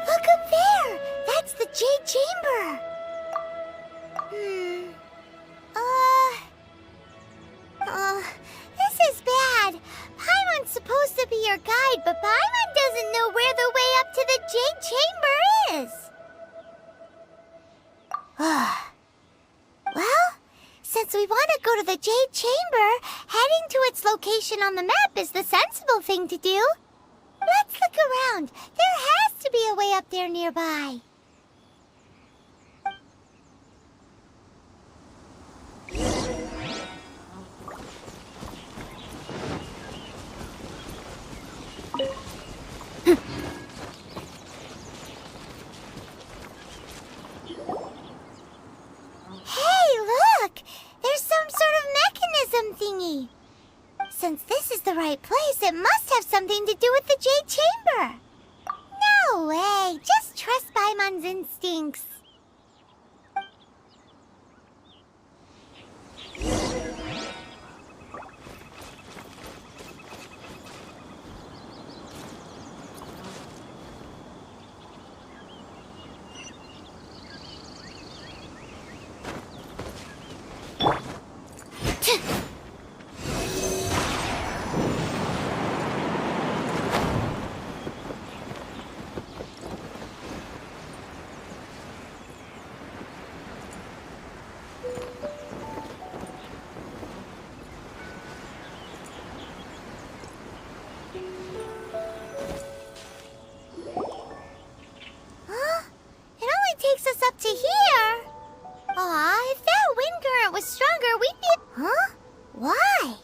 Look up there! That's the Jade Chamber! This is bad. Paimon's supposed to be your guide, but Paimon doesn't know where the way up to the Jade Chamber is. Well, since we want to go to the Jade Chamber, heading to its location on the map is the sensible thing to do. Let's look around. There has to be a way up there nearby. Hey, look! There's some sort of mechanism thingy. Since this is the right place, it must have something to do with the Jade Chamber. No way! Just trust Paimon's instincts. Takes us up to here. Aw, if that wind current was stronger, we'd be... Huh? Why?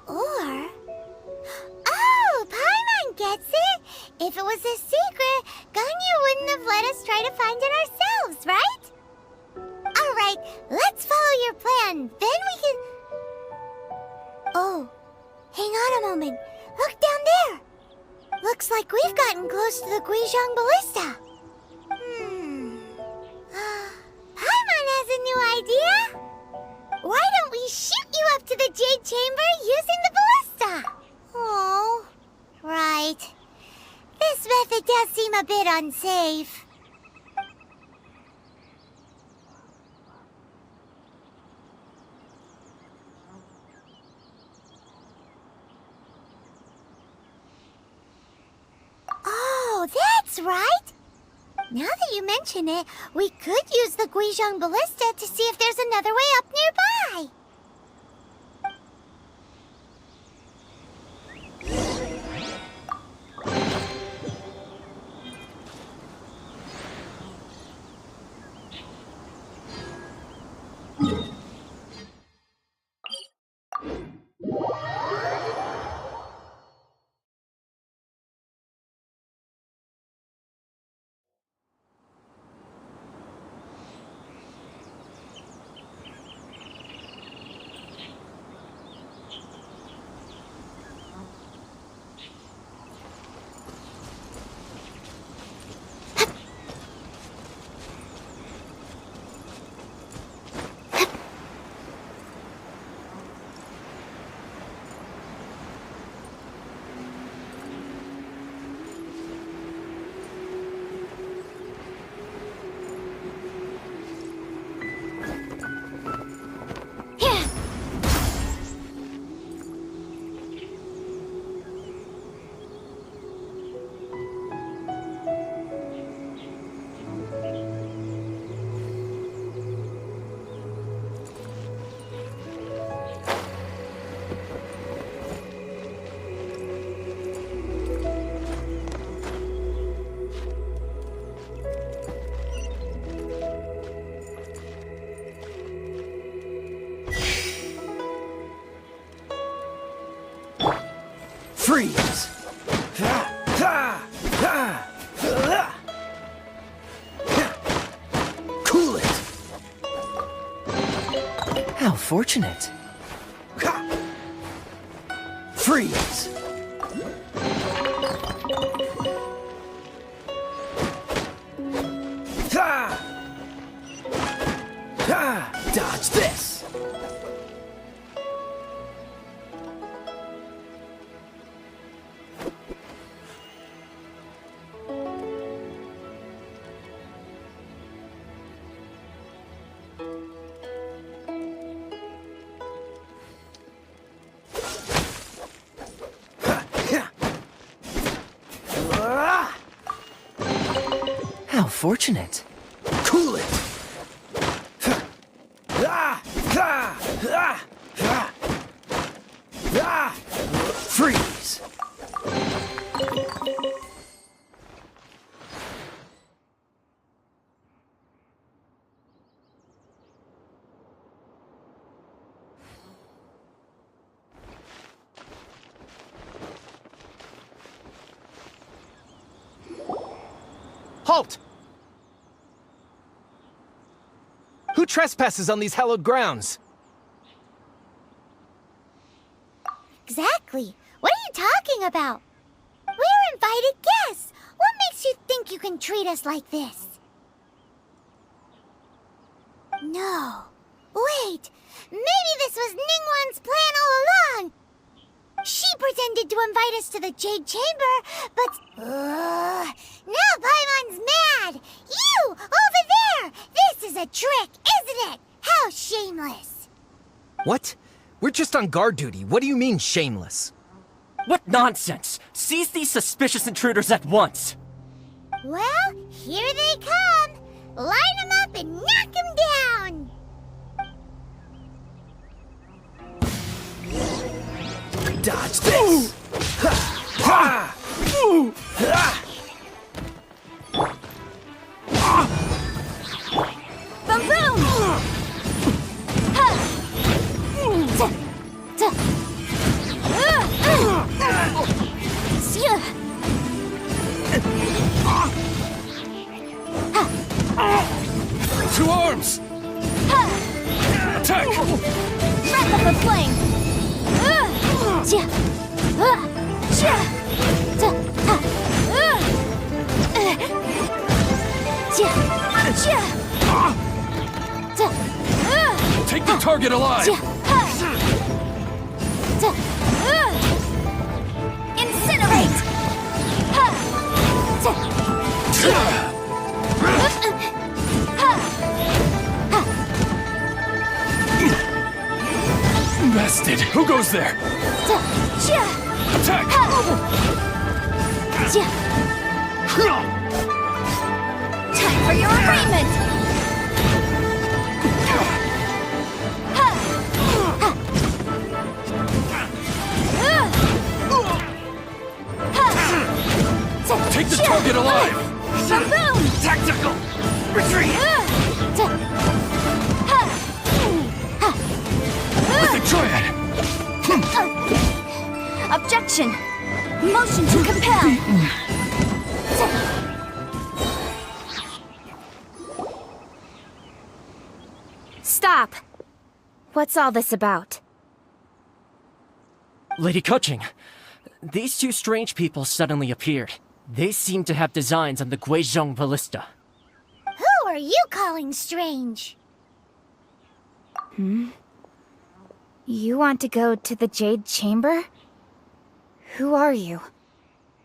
Or... Oh, Paimon gets it. If it was a secret, Ganyu wouldn't have let us try to find it ourselves, right? Alright, let's follow your plan. Then we can... Oh, hang on a moment. Look down there. Looks like we've gotten close to the Guizhong Ballista. Paimon has a new idea. Why don't we shoot you up to the Jade Chamber using the ballista? Oh, right. This method does seem a bit unsafe. Oh, that's right. Now that you mention it, we could use the Guizhong Ballista to see if there's another way up nearby. Freeze! Cool it! How fortunate. Freeze! Dodge this! How fortunate. Cool it! Freeze! Halt! Who trespasses on these hallowed grounds? Exactly. What are you talking about? We're invited guests. What makes you think you can treat us like this? No. Wait. Maybe this was Ningguang's plan all along. She pretended to invite us to the Jade Chamber, but... now Paimon's mad! You! Over there! This is a trick, isn't it? How shameless! What? We're just on guard duty. What do you mean, shameless? What nonsense! Seize these suspicious intruders at once! Well, here they come! Line them up and knock them down! Dodge this! Boom boom! Two arms! Attack! Wrap up the flame! Take the target alive! Incinerate! Bested! Who goes there? Attack! Time for your arraignment! Take the target alive! Boom! Tactical! Retreat! With the triad! Objection! Motion to compel! Stop! What's all this about? Lady Kuching, these two strange people suddenly appeared. They seem to have designs on the Guizhong Ballista. Who are you calling strange? You want to go to the Jade Chamber? Who are you?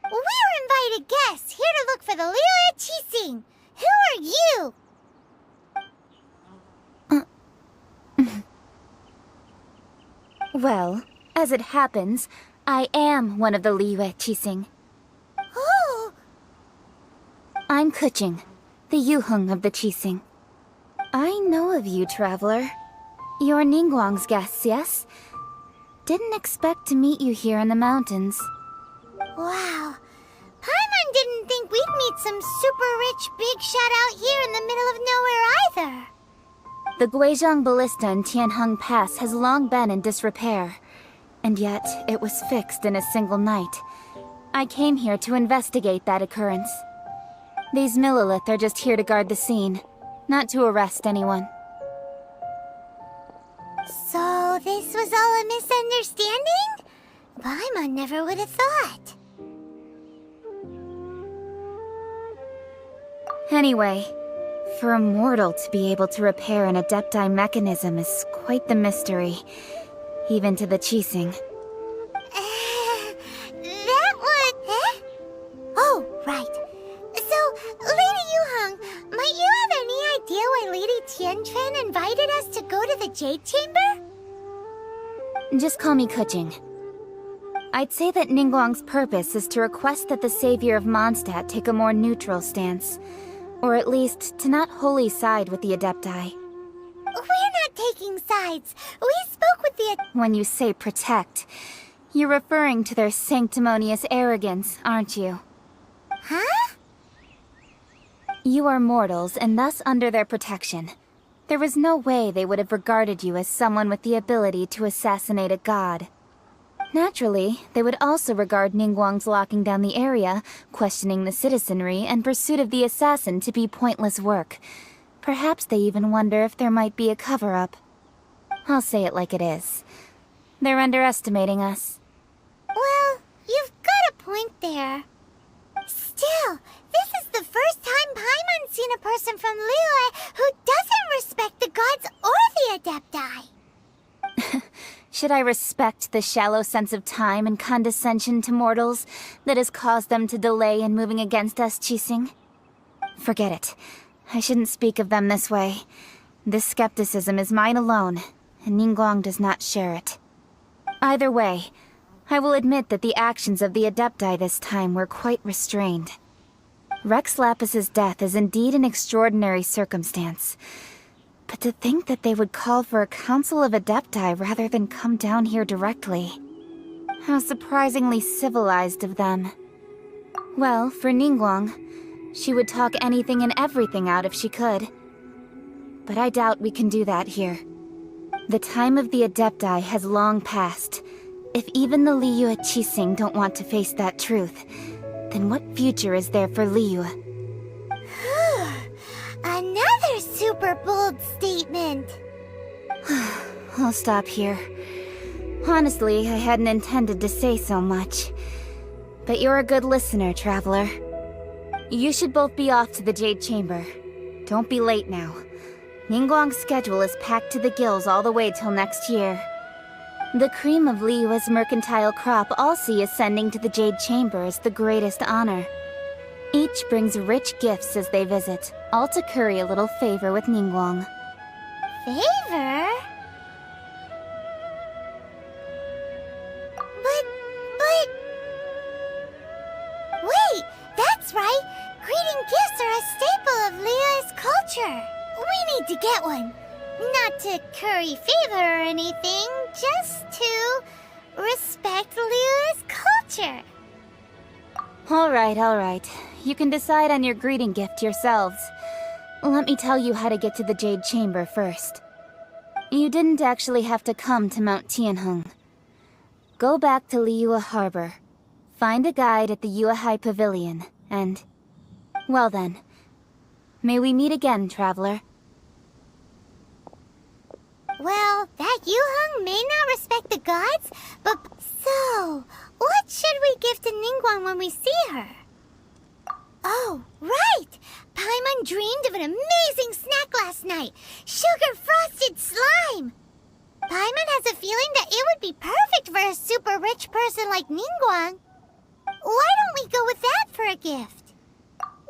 We're invited guests here to look for the Liu Qixing. Who are you? Well, as it happens, I am one of the Liu Qixing. Who? I'm Kuching, the Yuheng of the Qixing. I know of you, traveler. You're Ningguang's guests, yes? Didn't expect to meet you here in the mountains. Wow. Paimon didn't think we'd meet some super rich big shot out here in the middle of nowhere either. The Guizhong Ballista in Tianheng Pass has long been in disrepair. And yet, it was fixed in a single night. I came here to investigate that occurrence. These Millilith are just here to guard the scene, not to arrest anyone. So this was all a misunderstanding? Paimon never would have thought. Anyway, for a mortal to be able to repair an Adepti mechanism is quite the mystery, even to the Qixing. That would... Oh, right. So, Lady Yuheng, might you have any idea why Lady Tianquan invited us to go to the Jade Chamber? Just call me Kuching. I'd say that Ningguang's purpose is to request that the savior of Mondstadt take a more neutral stance. Or at least, to not wholly side with the Adepti. We're not taking sides. We spoke with the... When you say protect, you're referring to their sanctimonious arrogance, aren't you? Huh? You are mortals, and thus under their protection. There was no way they would have regarded you as someone with the ability to assassinate a god. Naturally, they would also regard Ningguang's locking down the area, questioning the citizenry, and pursuit of the assassin to be pointless work. Perhaps they even wonder if there might be a cover-up. I'll say it like it is. They're underestimating us. Well, you've got a point there. Still, this is the first time Paimon's seen a person from Liyue who doesn't respect the gods or the Adepti. Should I respect the shallow sense of time and condescension to mortals that has caused them to delay in moving against us, Qixing? Forget it. I shouldn't speak of them this way. This skepticism is mine alone, and Ningguang does not share it. Either way, I will admit that the actions of the Adepti this time were quite restrained. Rex Lapis's death is indeed an extraordinary circumstance. But to think that they would call for a council of Adepti rather than come down here directly. How surprisingly civilized of them. Well, for Ningguang, she would talk anything and everything out if she could. But I doubt we can do that here. The time of the Adepti has long passed. If even the Liyue Qixing don't want to face that truth, then what future is there for Liyue? Another super bold statement. I'll stop here. Honestly, I hadn't intended to say so much. But you're a good listener, Traveler. You should both be off to the Jade Chamber. Don't be late now. Ningguang's schedule is packed to the gills all the way till next year. The cream of Liyue's mercantile crop all see ascending to the Jade Chamber as the greatest honor. Each brings rich gifts as they visit, all to curry a little favor with Ningguang. Favor? But... Wait, that's right! Greeting gifts are a staple of Liyue's culture. We need to get one. Not to curry favor or anything, just to respect Liyue's culture. Alright. You can decide on your greeting gift yourselves. Let me tell you how to get to the Jade Chamber first. You didn't actually have to come to Mount Tianheng. Go back to Liyue Harbor. Find a guide at the Yuehai Pavilion, and... Well then. May we meet again, Traveler. Well, that Yuheng may not respect the gods, but... So, what should we give to Ningguang when we see her? Oh, right! Paimon dreamed of an amazing snack last night! Sugar-frosted slime! Paimon has a feeling that it would be perfect for a super rich person like Ningguang. Why don't we go with that for a gift?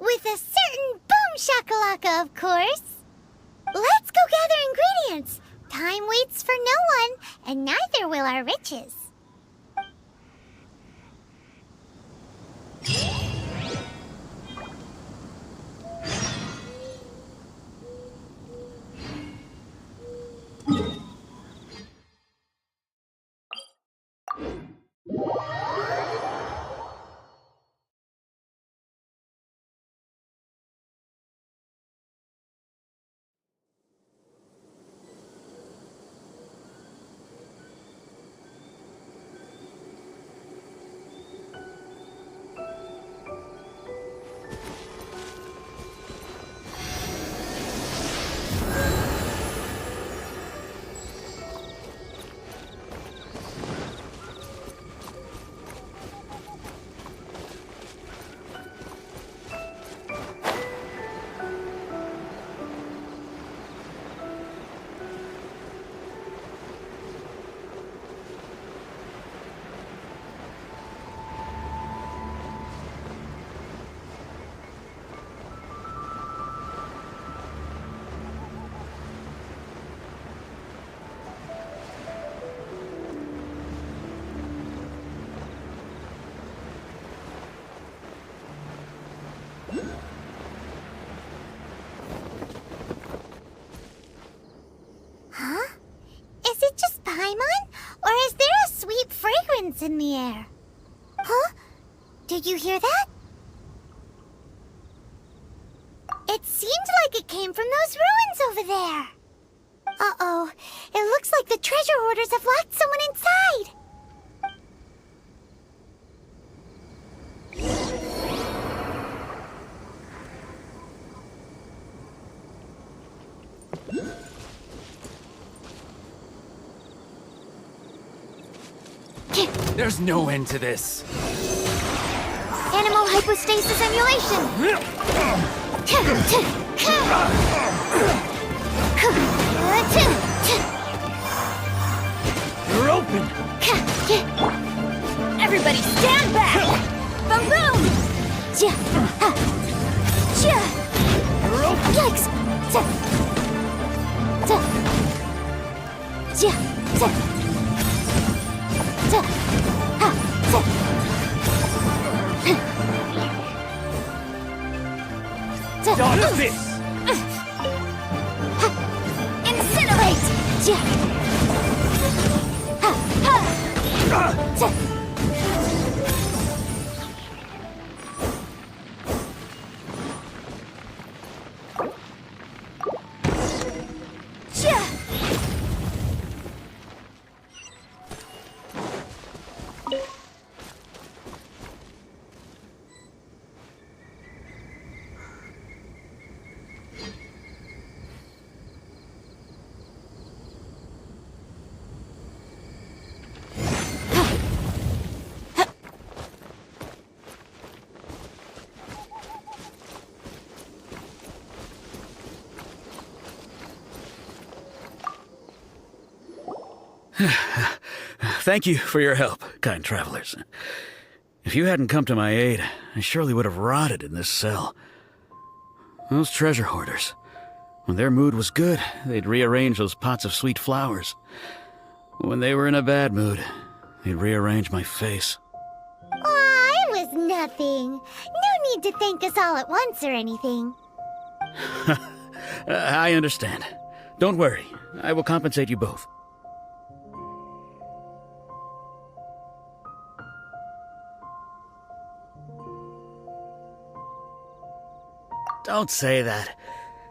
With a certain boom shakalaka, of course! Let's go gather ingredients! Time waits for no one, and neither will our riches. footsteps in the air. Huh? Did you hear that? It seemed like it came from those ruins over there. Uh-oh. It looks like the treasure hoarders have locked someone inside. There's no end to this. Animal hypostasis emulation. You're open. Everybody stand back! Boom boom! You're open. Yikes! Dodge this. Incinerate! Thank you for your help, kind travelers. If you hadn't come to my aid, I surely would have rotted in this cell. Those treasure hoarders, when their mood was good, they'd rearrange those pots of sweet flowers. When they were in a bad mood, they'd rearrange my face. Aw, it was nothing. No need to thank us all at once or anything. I understand. Don't worry, I will compensate you both. Don't say that.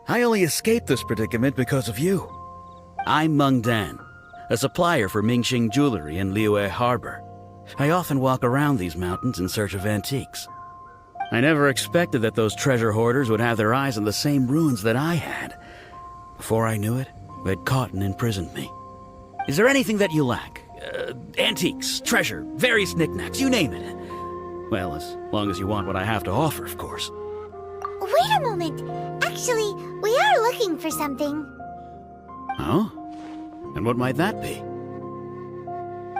I only escaped this predicament because of you. I'm Meng Dan, a supplier for Mingxing Jewelry in Liyue Harbor. I often walk around these mountains in search of antiques. I never expected that those treasure hoarders would have their eyes on the same ruins that I had. Before I knew it, they'd caught and imprisoned me. Is there anything that you lack? Antiques, treasure, various knickknacks, you name it. Well, as long as you want what I have to offer, of course. Wait a moment. Actually, we are looking for something. Oh? And what might that be?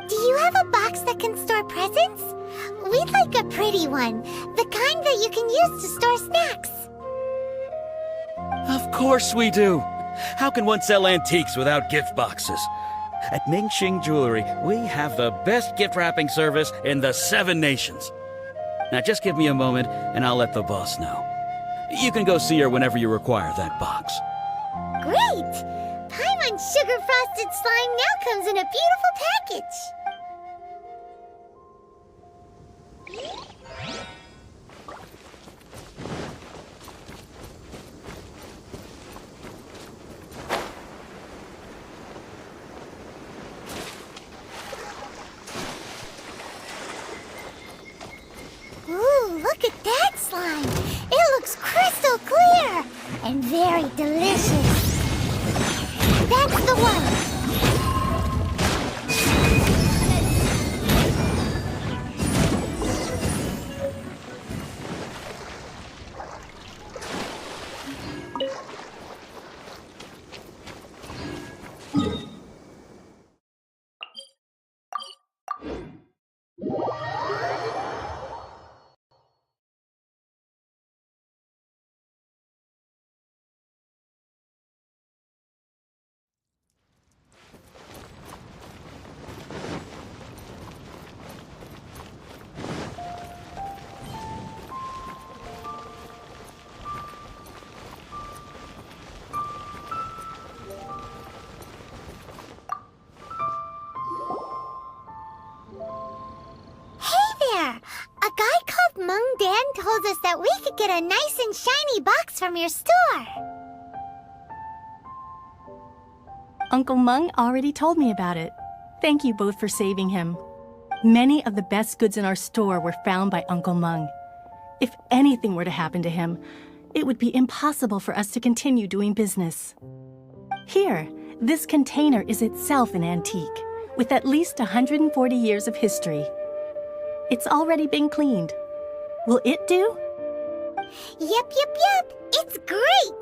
Do you have a box that can store presents? We'd like a pretty one. The kind that you can use to store snacks. Of course we do. How can one sell antiques without gift boxes? At Mingxing Jewelry, we have the best gift wrapping service in the 7 nations. Now just give me a moment and I'll let the boss know. You can go see her whenever you require that box. Great! Paimon Sugar Frosted Slime now comes in a beautiful package. Ooh, look at that slime! It looks crystal clear and very delicious. That's the one! told us that we could get a nice and shiny box from your store. Uncle Mung already told me about it. Thank you both for saving him. Many of the best goods in our store were found by Uncle Mung. If anything were to happen to him, it would be impossible for us to continue doing business. Here, this container is itself an antique, with at least 140 years of history. It's already been cleaned. Will it do? Yep. It's great.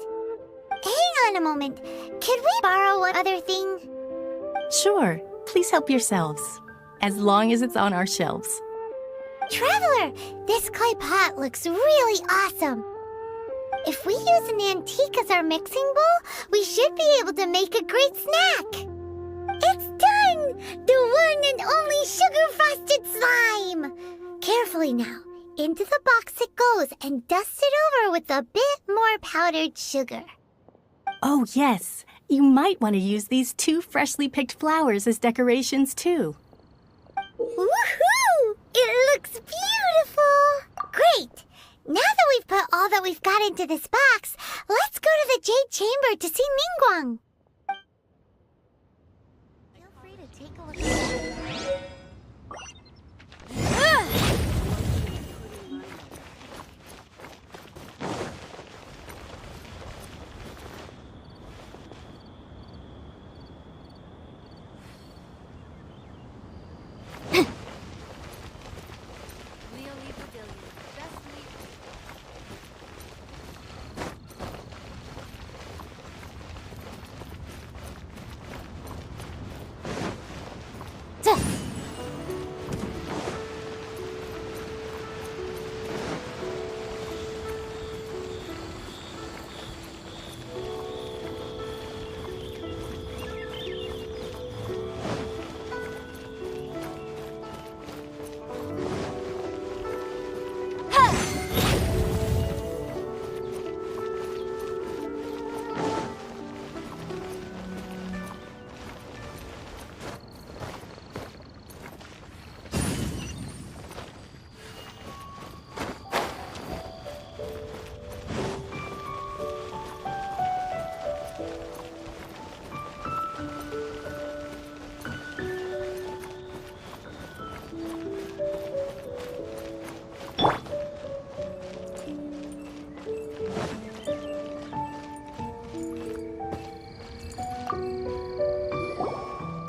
Hang on a moment. Could we borrow one other thing? Sure, please help yourselves, as long as it's on our shelves. Traveler, this clay pot looks really awesome. If we use an antique as our mixing bowl, we should be able to make a great snack. It's done! The one and only sugar-frosted slime! Carefully now. Into the box it goes and dust it over with a bit more powdered sugar. Oh yes, you might want to use these 2 freshly picked flowers as decorations too. Woohoo! It looks beautiful! Great! Now that we've put all that we've got into this box, let's go to the Jade Chamber to see Ningguang. Feel free to take a look at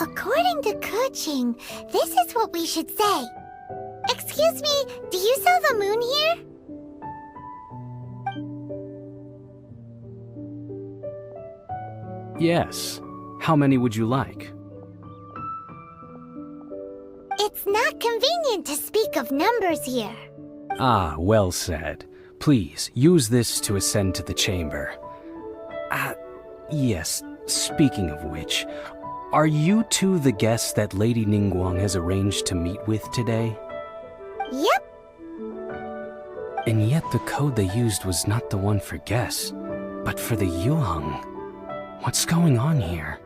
According to Kuching, this is what we should say. Excuse me, do you sell the moon here? Yes. How many would you like? It's not convenient to speak of numbers here. Ah, well said. Please, use this to ascend to the chamber. Yes, speaking of which, are you two the guests that Lady Ningguang has arranged to meet with today? Yep. And yet the code they used was not the one for guests, but for the Yuheng. What's going on here?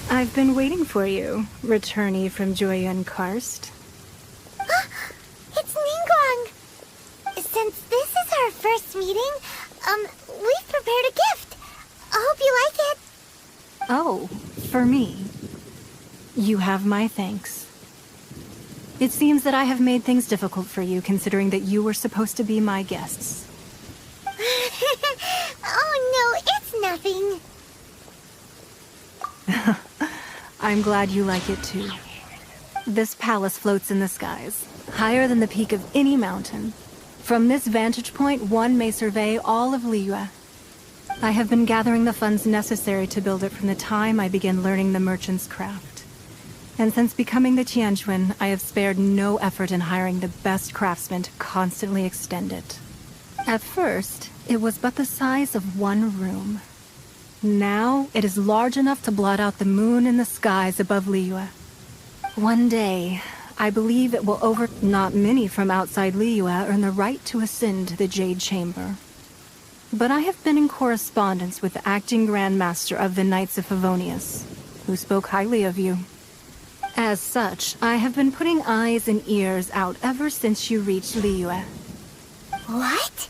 I've been waiting for you, returnee from Joyun Karst. It's Ningguang. Since this is our first meeting, we've prepared a gift. I hope you like it. Oh, for me. You have my thanks. It seems that I have made things difficult for you, considering that you were supposed to be my guests. Oh no, it's nothing. I'm glad you like it too. This palace floats in the skies, higher than the peak of any mountain. From this vantage point, one may survey all of Liyue. I have been gathering the funds necessary to build it from the time I began learning the merchant's craft. And since becoming the Tianjuan, I have spared no effort in hiring the best craftsmen to constantly extend it. At first, it was but the size of one room. Now, it is large enough to blot out the moon in the skies above Liyue. One day, I believe it will Not many from outside Liyue earn the right to ascend to the Jade Chamber. But I have been in correspondence with the acting Grand Master of the Knights of Favonius, who spoke highly of you. As such, I have been putting eyes and ears out ever since you reached Liyue. What?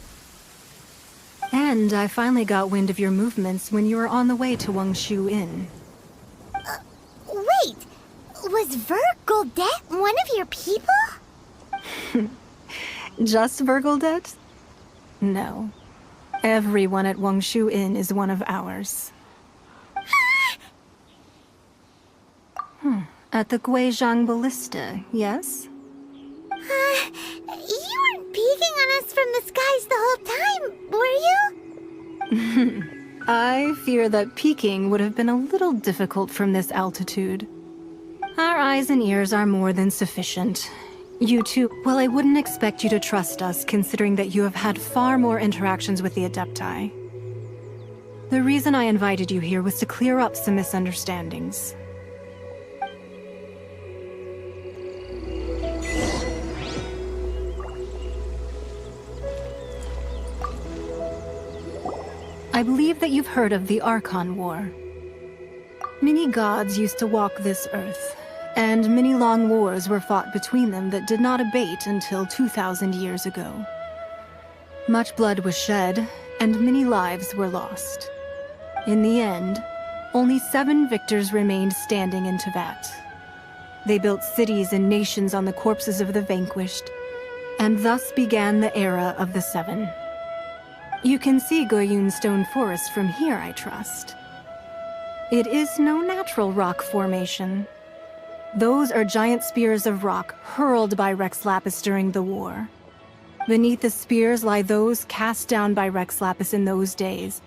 And I finally got wind of your movements when you were on the way to Wangshu Inn. Wait! Was Vergoldet one of your people? Just Vergoldet? No. Everyone at Wangshu Inn is one of ours. At the Guizhang Ballista, yes? You weren't peeking on us from the skies the whole time, were you? I fear that peeking would have been a little difficult from this altitude. Our eyes and ears are more than sufficient. You two, well, I wouldn't expect you to trust us, considering that you have had far more interactions with the Adepti. The reason I invited you here was to clear up some misunderstandings. I believe that you've heard of the Archon War. Many gods used to walk this earth, and many long wars were fought between them that did not abate until 2,000 years ago. Much blood was shed, and many lives were lost. In the end, only 7 victors remained standing in Teyvat. They built cities and nations on the corpses of the vanquished, and thus began the era of the 7. You can see Goyun Stone Forest from here, I trust. It is no natural rock formation. Those are giant spears of rock hurled by Rex Lapis during the war. Beneath the spears lie those cast down by Rex Lapis in those days,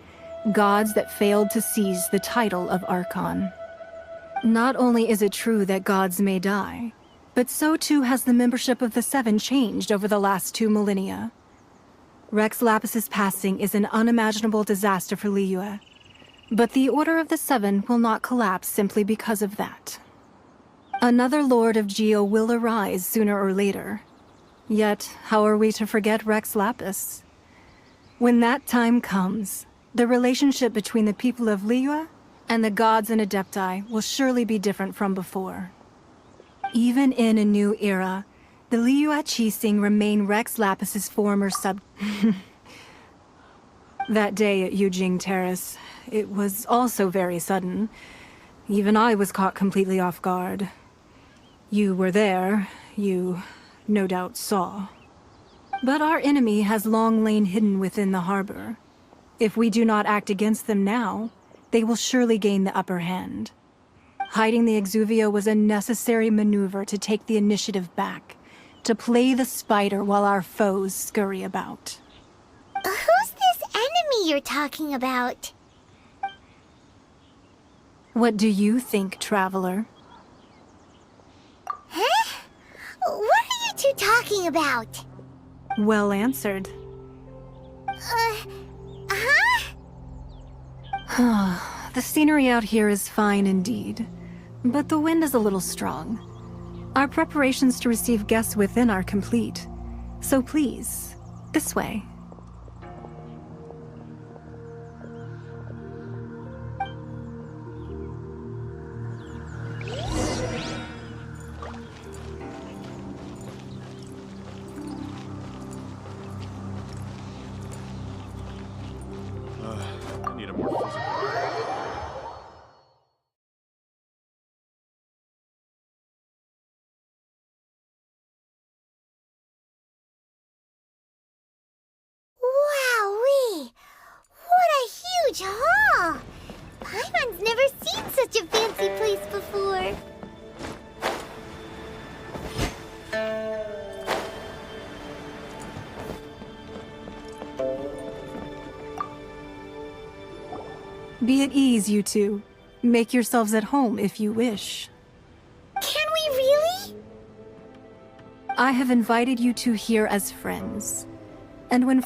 gods that failed to seize the title of Archon. Not only is it true that gods may die, but so too has the membership of the 7 changed over the last 2 millennia. Rex Lapis's passing is an unimaginable disaster for Liyue, but the Order of the 7 will not collapse simply because of that. Another Lord of Geo will arise sooner or later. Yet, how are we to forget Rex Lapis? When that time comes, the relationship between the people of Liyue and the gods and Adepti will surely be different from before. Even in a new era, the Liyue Qixing remain Rex Lapis's former sub... That day at Yujing Terrace, it was also very sudden. Even I was caught completely off guard. You were there, you no doubt saw. But our enemy has long lain hidden within the harbor. If we do not act against them now, they will surely gain the upper hand. Hiding the Exuvio was a necessary maneuver to take the initiative back, to play the spider while our foes scurry about. Who's this enemy you're talking about? What do you think, traveler? Huh? What are you two talking about? Well answered. The scenery out here is fine indeed, but the wind is a little strong. Our preparations to receive guests within are complete, so please, this way. I need a more physical. Wowee! What a huge hall! Paimon's never seen such a fancy place before. Be at ease, you two. Make yourselves at home if you wish. Can we really? I have invited you two here as friends. And when Ooh!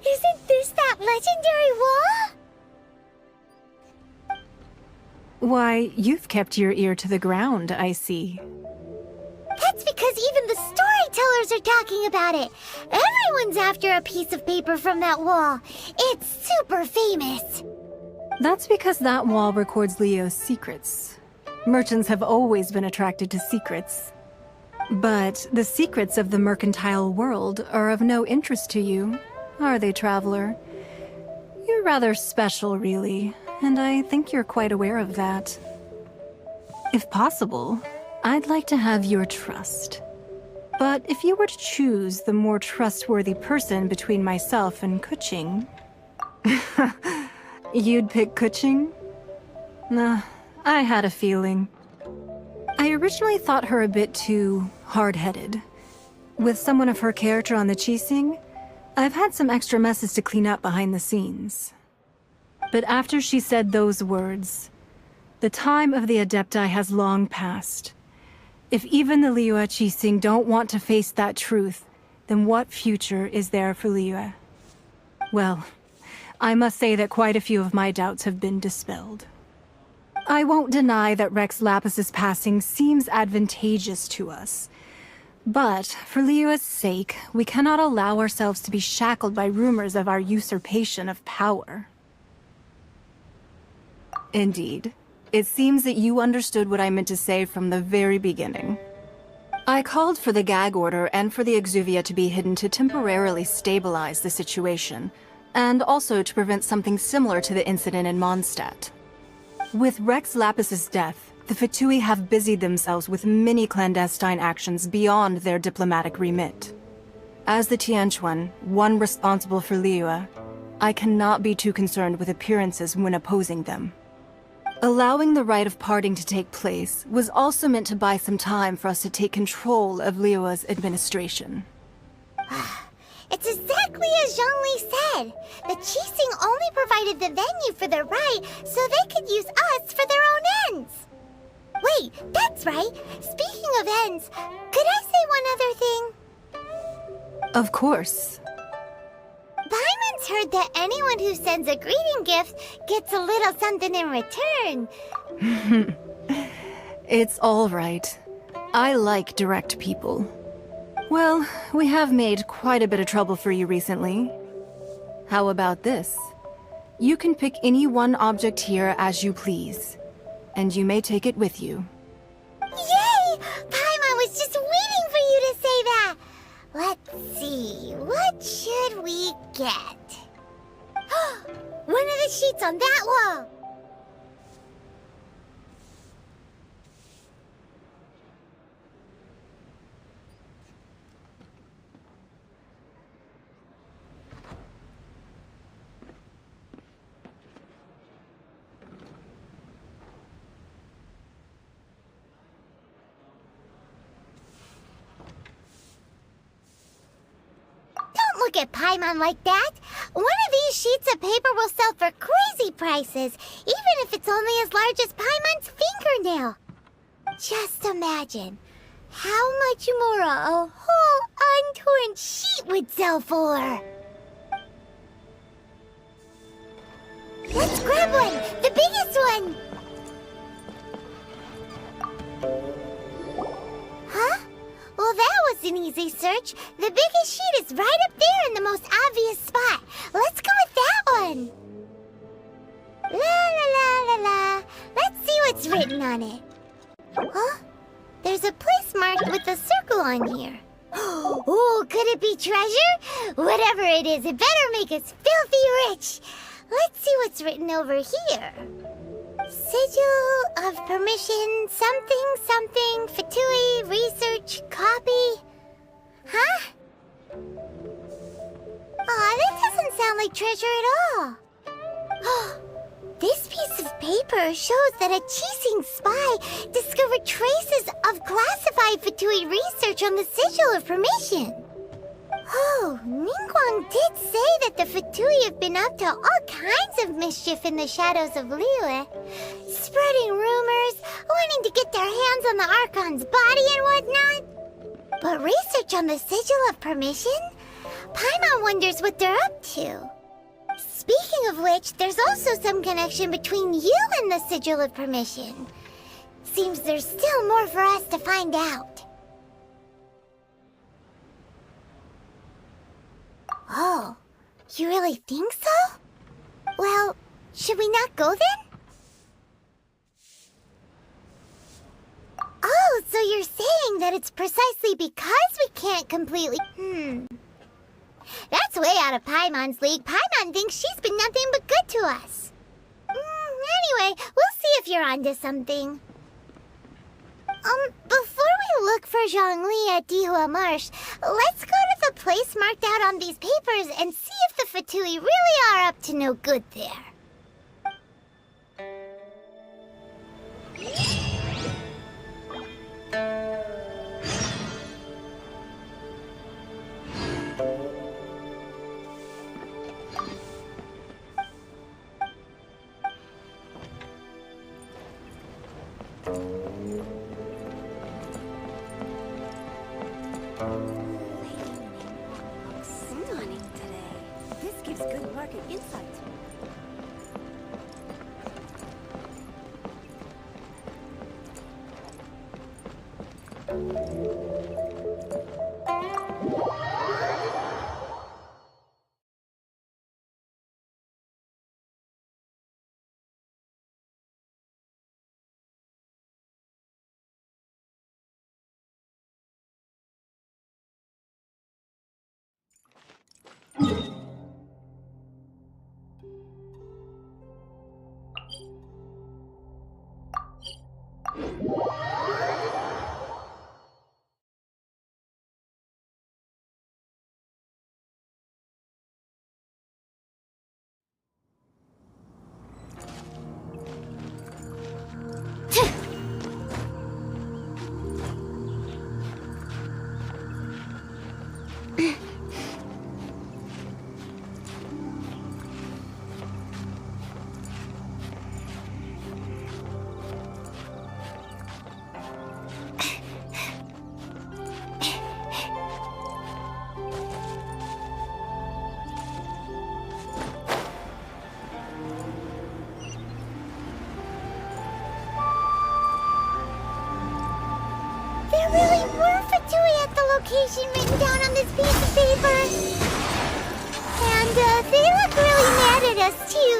Isn't this that legendary wall? Why, you've kept your ear to the ground, I see. That's because even the storytellers are talking about it. Everyone's after a piece of paper from that wall. It's super famous. That's because that wall records Leo's secrets. Merchants have always been attracted to secrets. But the secrets of the mercantile world are of no interest to you, are they, traveler? You're rather special, really, and I think you're quite aware of that. If possible, I'd like to have your trust. But if you were to choose the more trustworthy person between myself and Kuching... you'd pick Kuching? Nah, I had a feeling. I originally thought her a bit too hard-headed. With someone of her character on the Qixing, I've had some extra messes to clean up behind the scenes. But after she said those words, the time of the Adepti has long passed. If even the Liyue Qixing don't want to face that truth, then what future is there for Liyue? Well, I must say that quite a few of my doubts have been dispelled. I won't deny that Rex Lapis's passing seems advantageous to us. But, for Liyue's sake, we cannot allow ourselves to be shackled by rumors of our usurpation of power. Indeed. It seems that you understood what I meant to say from the very beginning. I called for the gag order and for the exuvia to be hidden to temporarily stabilize the situation, and also to prevent something similar to the incident in Mondstadt. With Rex Lapis's death, the Fatui have busied themselves with many clandestine actions beyond their diplomatic remit. As the Tianquan, one responsible for Liyue, I cannot be too concerned with appearances when opposing them. Allowing the rite of parting to take place was also meant to buy some time for us to take control of Liyue's administration. It's exactly as Zhongli said. The Qixing only provided the venue for their rite so they could use us for their own ends. Wait, that's right. Speaking of ends, could I say one other thing? Of course. Paimon's heard that anyone who sends a greeting gift gets a little something in return. It's all right. I like direct people. Well, we have made quite a bit of trouble for you recently. How about this? You can pick any one object here as you please, and you may take it with you. Yay! Paimon was just waiting for you to say that! Let's see, what should we get? One of the sheets on that wall! Don't look at Paimon like that. One of these sheets of paper will sell for crazy prices, even if it's only as large as Paimon's fingernail. Just imagine how much more a whole untorn sheet would sell for. Let's grab one, the biggest one. Huh? Well, that was an easy search. The biggest sheet is right up there in the most obvious spot. Let's go with that one. La la la la la. Let's see what's written on it. Huh? There's a place marked with a circle on here. Oh, could it be treasure? Whatever it is, it better make us filthy rich. Let's see what's written over here. Sigil of permission, something, something, Fatui, research, copy. Huh? Aw, that doesn't sound like treasure at all. This piece of paper shows that a Qixing spy discovered traces of classified Fatui research on the Sigil of permission. Oh, Ningguang did say that the Fatui have been up to all kinds of mischief in the shadows of Liyue. Spreading rumors, wanting to get their hands on the Archon's body and whatnot. But research on the Sigil of permission? Paimon wonders what they're up to. Speaking of which, there's also some connection between you and the Sigil of Permission. Seems there's still more for us to find out. Oh, you really think so? Well, should we not go then? Oh, so you're saying that it's precisely because we can't completely... That's way out of Paimon's league. Paimon thinks she's been nothing but good to us. Anyway, we'll see if you're onto something. Before we look for Zhongli at Dihua Marsh, let's go to the place marked out on these papers and see if the Fatui really are up to no good there. Stunning today. This gives good market insight. There really were Fatui at the location written down on this piece of paper. And, they look really mad at us, too.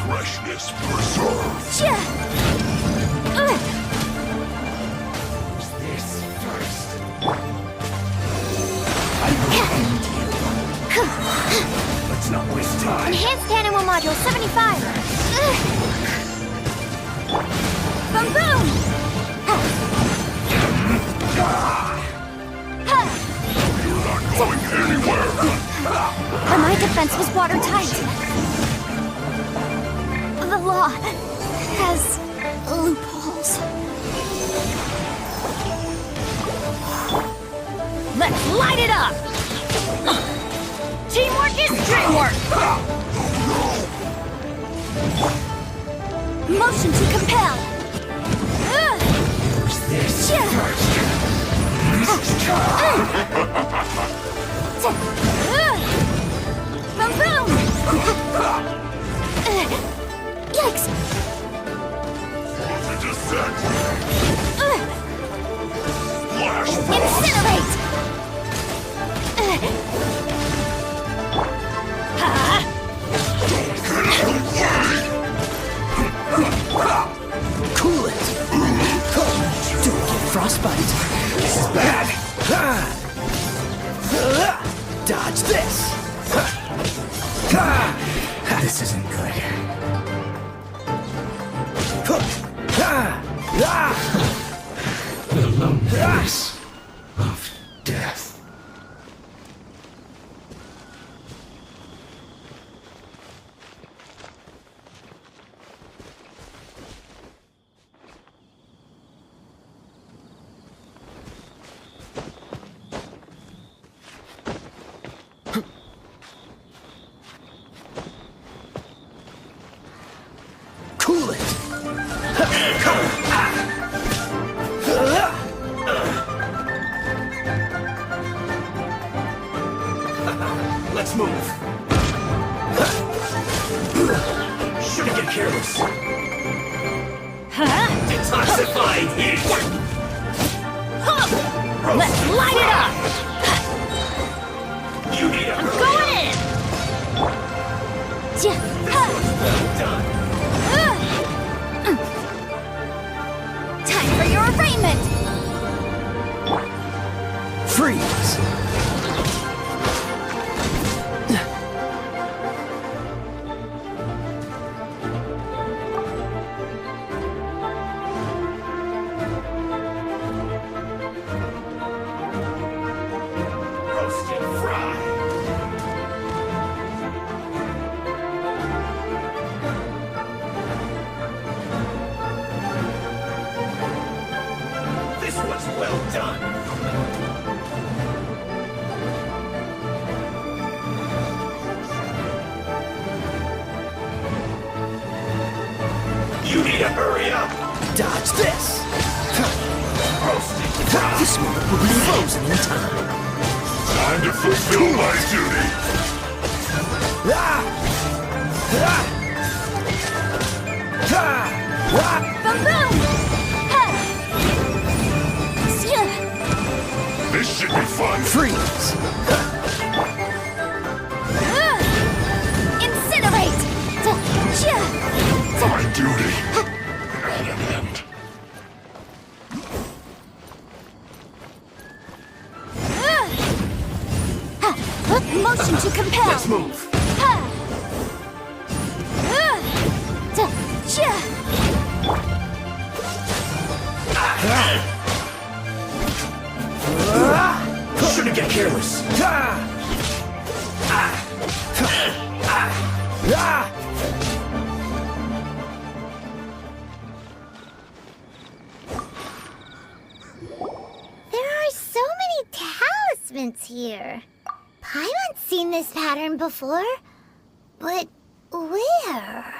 Freshness preserved. This first. I will end you. Let's not waste time. Enhanced Animal Module 75. Boom boom! You're not going anywhere. My defense was watertight. The law has loopholes. Let's light it up! Teamwork is dreamwork! Motion to compel. This Boom boom! Yikes! The descent. Flash Incinerate! Cool it. Don't get frostbite. This is bad. Dodge this. This isn't good. The loneliness of death. Cool it! Let's move. Shouldn't get careless. Detoxifying heat. Let's light it up! You need a I'm going in! Time for your arraignment! freeze. Roasted fry. This was well done. You need to hurry up. Dodge this. Roasted fry. This moment will be frozen in time. Time to fulfill my duty. Boom boom! This should be fun. Freeze. Incinerate! My duty at an end. Motion to compel! Let's move. Shouldn't get careless. There are so many talismans here. Paimon's seen this pattern before. But where?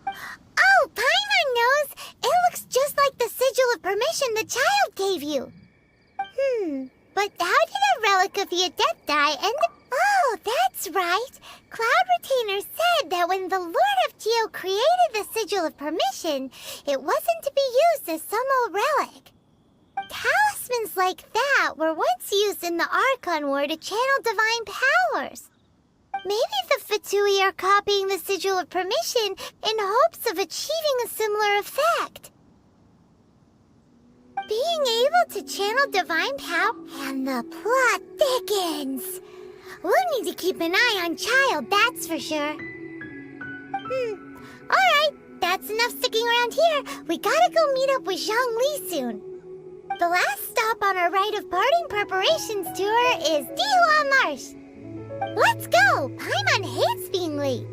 Oh, Paimon knows! It looks just like the sigil of permission the child gave you. But how did a relic of the Adepti end up... Oh, that's right. Cloud Retainer said that when the Lord of Geo created the sigil of permission, it wasn't to be used as some old relic. Talismans like that were once used in the Archon War to channel divine powers. Maybe the Fatui are copying the Sigil of Permission in hopes of achieving a similar effect. Being able to channel divine power, and the plot thickens. We'll need to keep an eye on Child, that's for sure. Alright, that's enough sticking around here. We gotta go meet up with Zhang Li soon. The last stop on our rite of parting preparations tour is Dihua Marsh. Let's go! Paimon hates being late.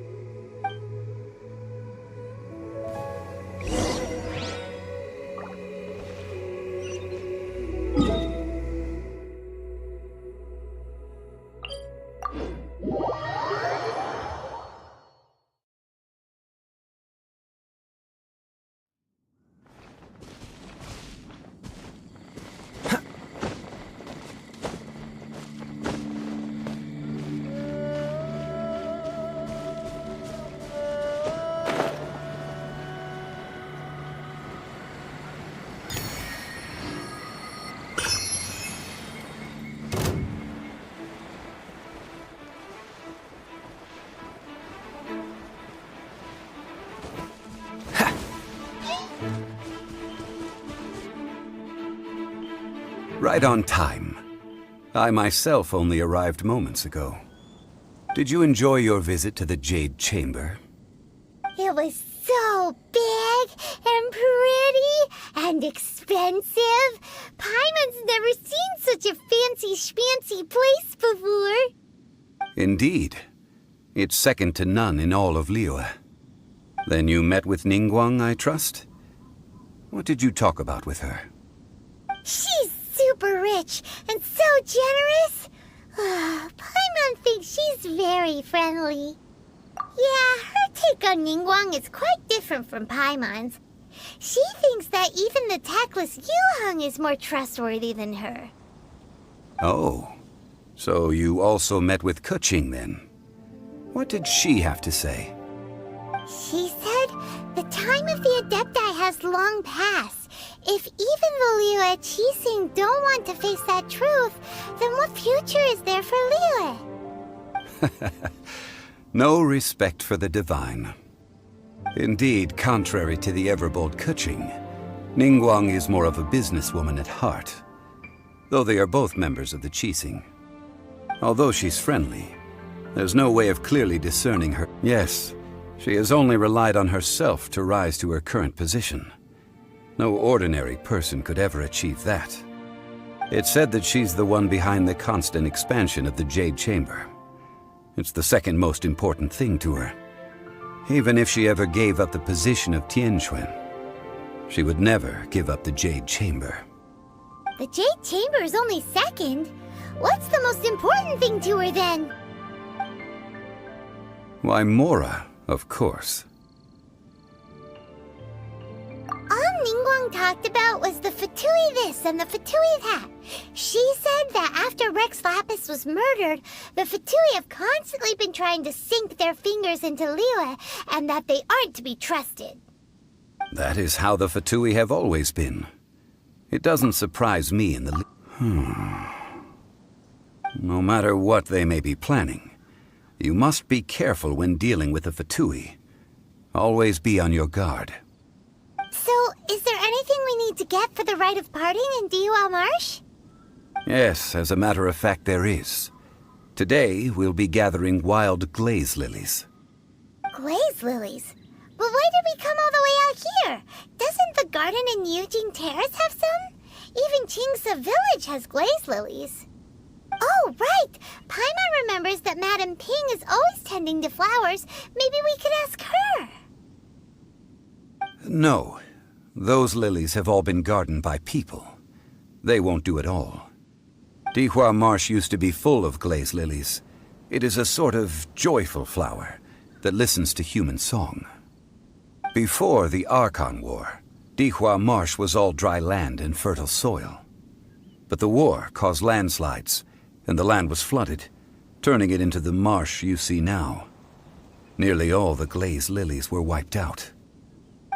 Right on time. I myself only arrived moments ago. Did you enjoy your visit to the Jade Chamber? It was so big and pretty and expensive. Paimon's never seen such a fancy schmancy place before. Indeed. It's second to none in all of Liyue. Then you met with Ningguang, I trust? What did you talk about with her? She's super rich and so generous. Paimon thinks she's very friendly. Yeah, her take on Ningguang is quite different from Paimon's. She thinks that even the tactless Yuheng is more trustworthy than her. Oh, So you also met with Kuching then? What did she have to say? She said the time of the Adepti has long passed. If even the Liyue Qixing don't want to face that truth, then what future is there for Liyue? No respect for the divine. Indeed, contrary to the ever-bold Kuching, Ningguang is more of a businesswoman at heart, though they are both members of the Qixing. Although she's friendly, there's no way of clearly discerning her. Yes, she has only relied on herself to rise to her current position. No ordinary person could ever achieve that. It's said that she's the one behind the constant expansion of the Jade Chamber. It's the second most important thing to her. Even if she ever gave up the position of Tianquan, she would never give up the Jade Chamber. The Jade Chamber is only second. What's the most important thing to her then? Why, Mora, of course. All Ningguang talked about was the Fatui this and the Fatui that. She said that after Rex Lapis was murdered, the Fatui have constantly been trying to sink their fingers into Liyue, and that they aren't to be trusted. That is how the Fatui have always been. It doesn't surprise me in the No matter what they may be planning, you must be careful when dealing with the Fatui. Always be on your guard. So, is there anything we need to get for the rite of parting in Dihua Marsh? Yes, as a matter of fact, there is. Today, we'll be gathering wild glaze lilies. Glaze lilies? But why did we come all the way out here? Doesn't the garden in Yujing Terrace have some? Even Qingse Village has glaze lilies. Oh, right! Paimon remembers that Madame Ping is always tending to flowers. Maybe we could ask her. No. Those lilies have all been gardened by people. They won't do it all. Dihua Marsh used to be full of glaze lilies. It is a sort of joyful flower that listens to human song. Before the Archon War, Dihua Marsh was all dry land and fertile soil. But the war caused landslides, and the land was flooded, turning it into the marsh you see now. Nearly all the glaze lilies were wiped out.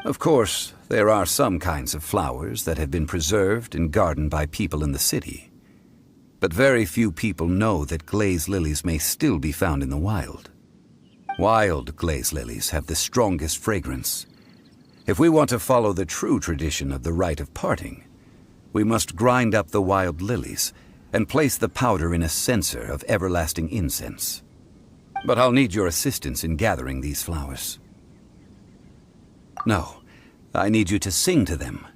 Of course, there are some kinds of flowers that have been preserved and gardened by people in the city. But very few people know that glaze lilies may still be found in the wild. Wild glaze lilies have the strongest fragrance. If we want to follow the true tradition of the rite of parting, we must grind up the wild lilies and place the powder in a censer of everlasting incense. But I'll need your assistance in gathering these flowers. No, I need you to sing to them.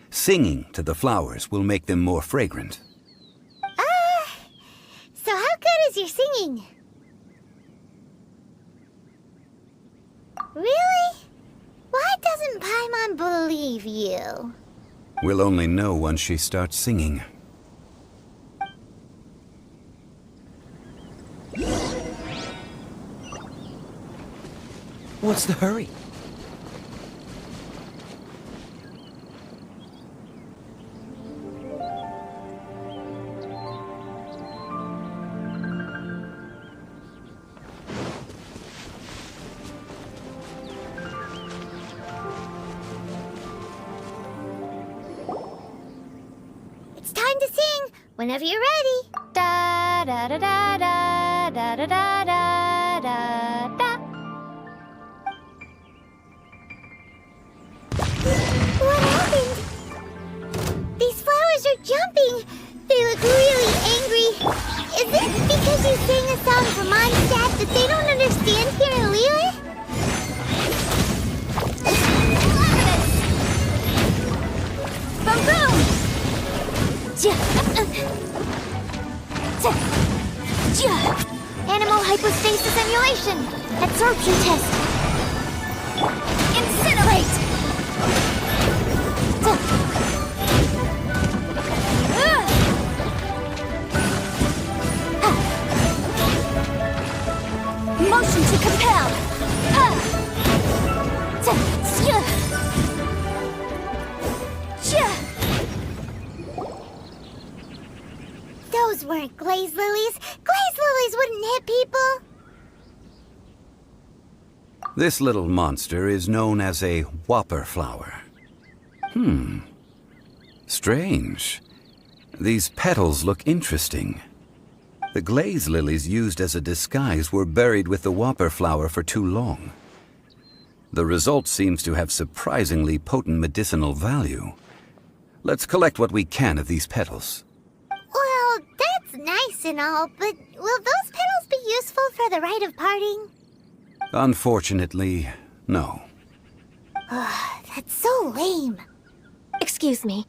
Singing to the flowers will make them more fragrant. So how good is your singing? Really? Why doesn't Paimon believe you? We'll only know once she starts singing. What's the hurry? It's time to sing. Whenever you're ready. Da da da da da da da da da da da. What happened? These flowers are jumping. They look really angry. Is it because you sang a song for Mondstadt that they don't understand here in Liyue? Boom boom! Animal hypostasis emulation. Absorption test. Incinerate. Motion to compel. Those weren't aren't glaze lilies. Glaze lilies wouldn't hit people. This little monster is known as a whopper flower. Strange. These petals look interesting. The glaze lilies used as a disguise were buried with the whopper flower for too long. The result seems to have surprisingly potent medicinal value. Let's collect what we can of these petals. Well, that's nice and all, but will those petals be useful for the rite of parting? Unfortunately, no. That's so lame. Excuse me.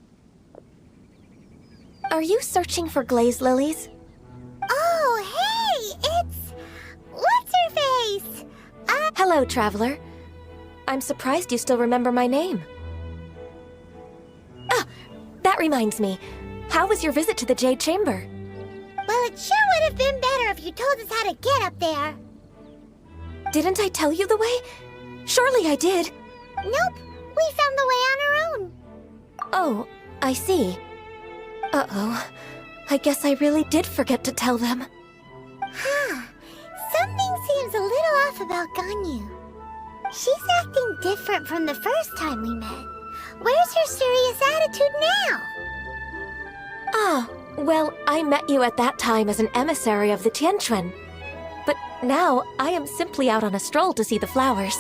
Are you searching for glaze lilies? Oh, hey, it's... What's-her-face? Hello, traveler. I'm surprised you still remember my name. Ah, that reminds me. How was your visit to the Jade Chamber? Well, it sure would have been better if you told us how to get up there. Didn't I tell you the way? Surely I did. Nope, we found the way on our own. Oh, I see. Uh-oh. I guess I really did forget to tell them. Something seems a little off about Ganyu. She's acting different from the first time we met. Where's her serious attitude now? Ah, well, I met you at that time as an emissary of the Tianquan. But now, I am simply out on a stroll to see the flowers.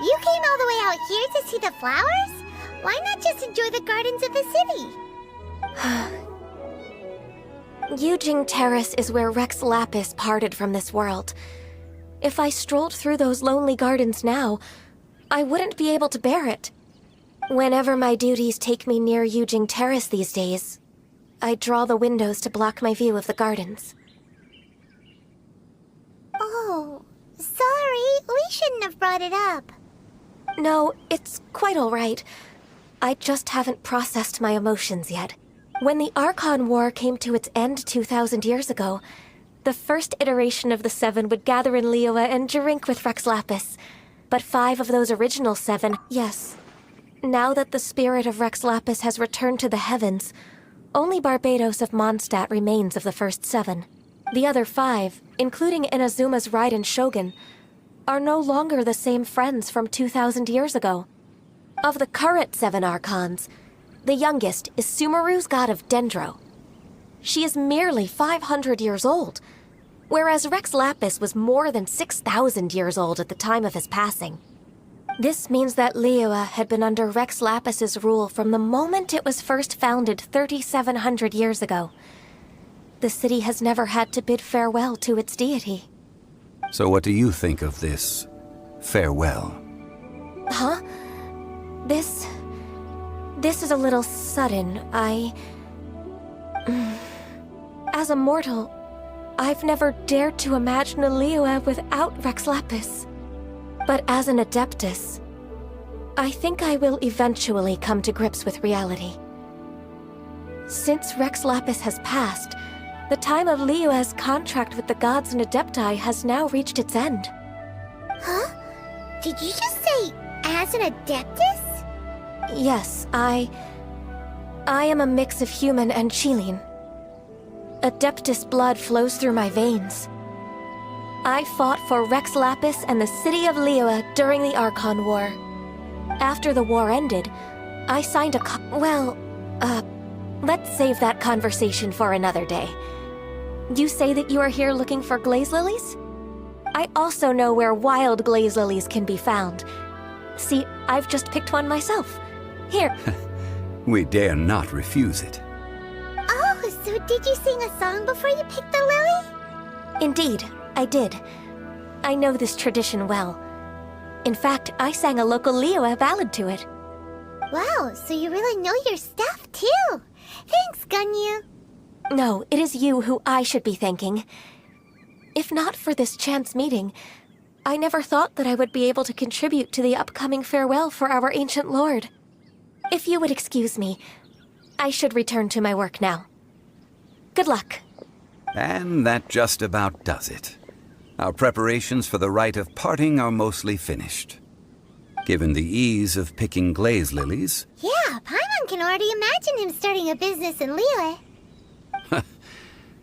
You came all the way out here to see the flowers? Why not just enjoy the gardens of the city? Yujing Terrace is where Rex Lapis parted from this world. If I strolled through those lonely gardens now, I wouldn't be able to bear it. Whenever my duties take me near Yujing Terrace these days, I draw the windows to block my view of the gardens. Oh, sorry, we shouldn't have brought it up. No, it's quite all right. I just haven't processed my emotions yet. When the Archon War came to its end 2,000 years ago, the first iteration of the Seven would gather in Liyue and drink with Rex Lapis. But 5 of those original 7, yes. Now that the spirit of Rex Lapis has returned to the heavens, only Barbados of Mondstadt remains of the first 7. The other 5, including Inazuma's Raiden Shogun, are no longer the same friends from 2,000 years ago. Of the current 7 Archons, the youngest is Sumeru's god of Dendro. She is merely 500 years old, whereas Rex Lapis was more than 6,000 years old at the time of his passing. This means that Liyue had been under Rex Lapis's rule from the moment it was first founded 3,700 years ago. The city has never had to bid farewell to its deity. So what do you think of this farewell? Huh? This is a little sudden. As a mortal, I've never dared to imagine a Liyue without Rex Lapis. But as an Adeptus, I think I will eventually come to grips with reality. Since Rex Lapis has passed, the time of Liyue's contract with the gods and Adepti has now reached its end. Huh? Did you just say, as an Adeptus? Yes, I am a mix of human and Chilean. Adeptus blood flows through my veins. I fought for Rex Lapis and the city of Liyue during the Archon War. After the war ended, I signed let's save that conversation for another day. You say that you are here looking for glaze lilies? I also know where wild glaze lilies can be found. See, I've just picked one myself. Here. We dare not refuse it. Oh, so did you sing a song before you picked the lily? Indeed, I did. I know this tradition well. In fact, I sang a local Liyue ballad to it. Wow, so you really know your stuff, too. Thanks, Ganyu. No, it is you who I should be thanking. If not for this chance meeting, I never thought that I would be able to contribute to the upcoming farewell for our ancient lord. If you would excuse me, I should return to my work now. Good luck. And that just about does it. Our preparations for the rite of parting are mostly finished. Given the ease of picking glaze lilies... Yeah, Paimon can already imagine him starting a business in Liyue.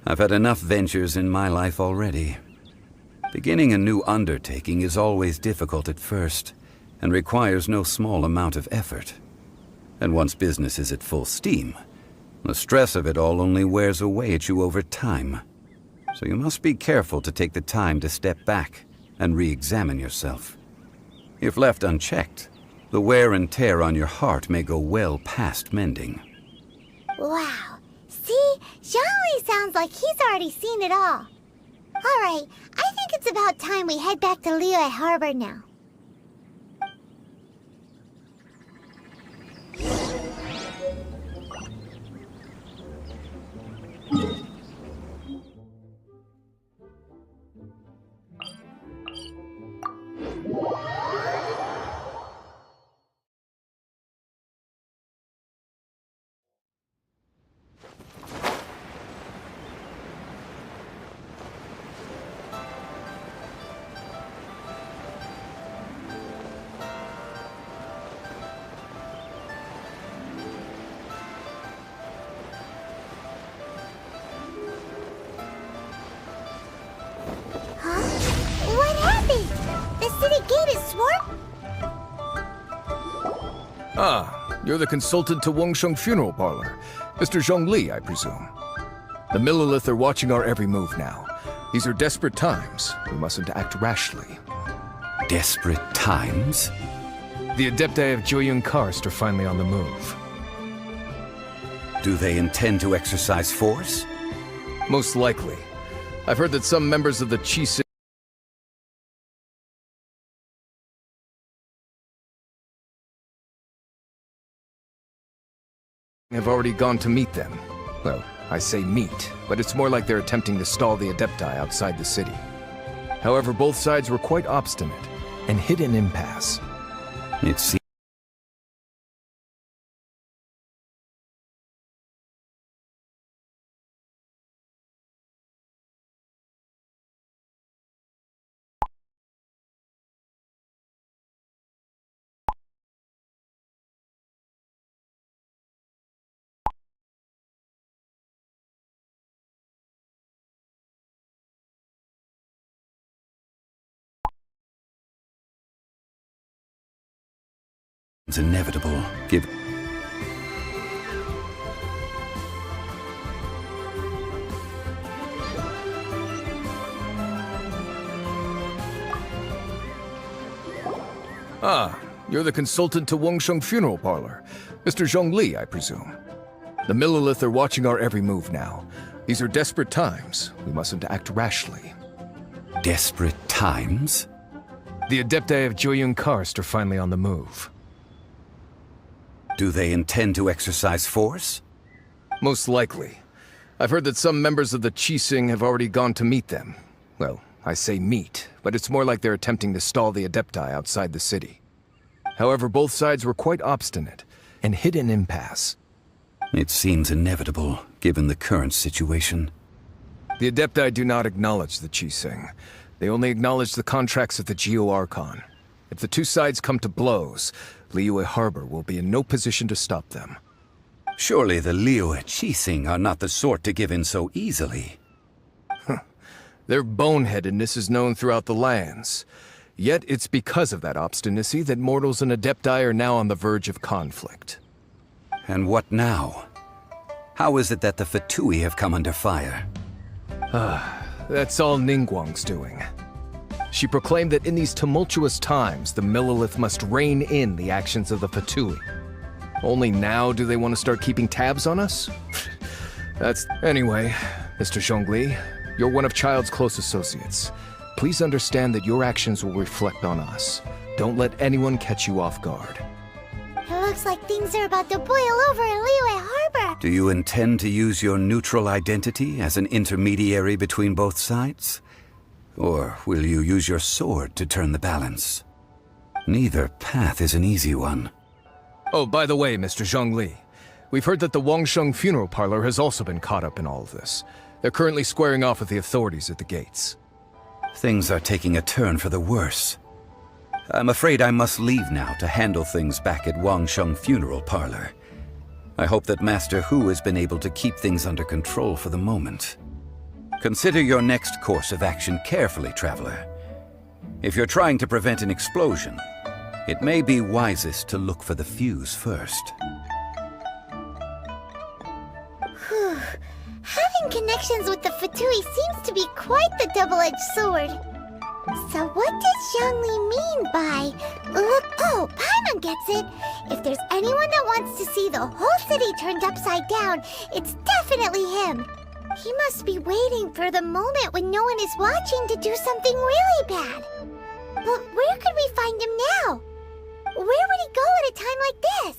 I've had enough ventures in my life already. Beginning a new undertaking is always difficult at first, and requires no small amount of effort. And once business is at full steam, the stress of it all only wears away at you over time. So you must be careful to take the time to step back and re-examine yourself. If left unchecked, the wear and tear on your heart may go well past mending. Wow. See? Zhongli sounds like he's already seen it all. Alright, I think it's about time we head back to Liyue Harbor now. What happened? The city gate is swarmed? Ah, you're the consultant to Wangsheng Funeral Parlor. Mr. Zhongli, I presume. The Millilith are watching our every move now. These are desperate times. We mustn't act rashly. Desperate times? The Adepti of Joyun Karst are finally on the move. Do they intend to exercise force? Most likely. I've heard that some members of the Qixing have already gone to meet them. Well, I say meet, but it's more like they're attempting to stall the Adepti outside the city. However, both sides were quite obstinate and hit an impasse. It seems inevitable, given Ah, you're the consultant to Wangsheng Funeral Parlor. Mr. Zhongli, I presume. The Millilith are watching our every move now. These are desperate times. We mustn't act rashly. desperate times? The Adepti of Joyun Karst are finally on the move. Do they intend to exercise force? Most likely. I've heard that some members of the Qixing have already gone to meet them. Well, I say meet, but it's more like they're attempting to stall the Adepti outside the city. However, both sides were quite obstinate and hit an impasse. It seems inevitable, given the current situation. The Adepti do not acknowledge the Qixing. They only acknowledge the contracts of the Geo-Archon. If the two sides come to blows, Liyue Harbor will be in no position to stop them. Surely the Liyue Qixing are not the sort to give in so easily. Their boneheadedness is known throughout the lands. Yet it's because of that obstinacy that mortals and Adepti are now on the verge of conflict. And what now? How is it that the Fatui have come under fire? That's all Ningguang's doing. She proclaimed that in these tumultuous times, the Millilith must rein in the actions of the Fatui. Only now do they want to start keeping tabs on us? Anyway, Mr. Zhongli, you're one of Child's close associates. Please understand that your actions will reflect on us. Don't let anyone catch you off guard. It looks like things are about to boil over in Liyue Harbor. Do you intend to use your neutral identity as an intermediary between both sides? Or will you use your sword to turn the balance? Neither path is an easy one. Oh, by the way, Mr. Zhongli, we've heard that the Wangsheng Funeral Parlor has also been caught up in all of this. They're currently squaring off with the authorities at the gates. Things are taking a turn for the worse. I'm afraid I must leave now to handle things back at Wangsheng Funeral Parlor. I hope that Master Hu has been able to keep things under control for the moment. Consider your next course of action carefully, Traveler. If you're trying to prevent an explosion, it may be wisest to look for the fuse first. Whew. Having connections with the Fatui seems to be quite the double-edged sword. So what does Zhongli mean by... Look, oh, Paimon gets it. If there's anyone that wants to see the whole city turned upside down, it's definitely him. He must be waiting for the moment when no one is watching to do something really bad. But where could we find him now? Where would he go at a time like this?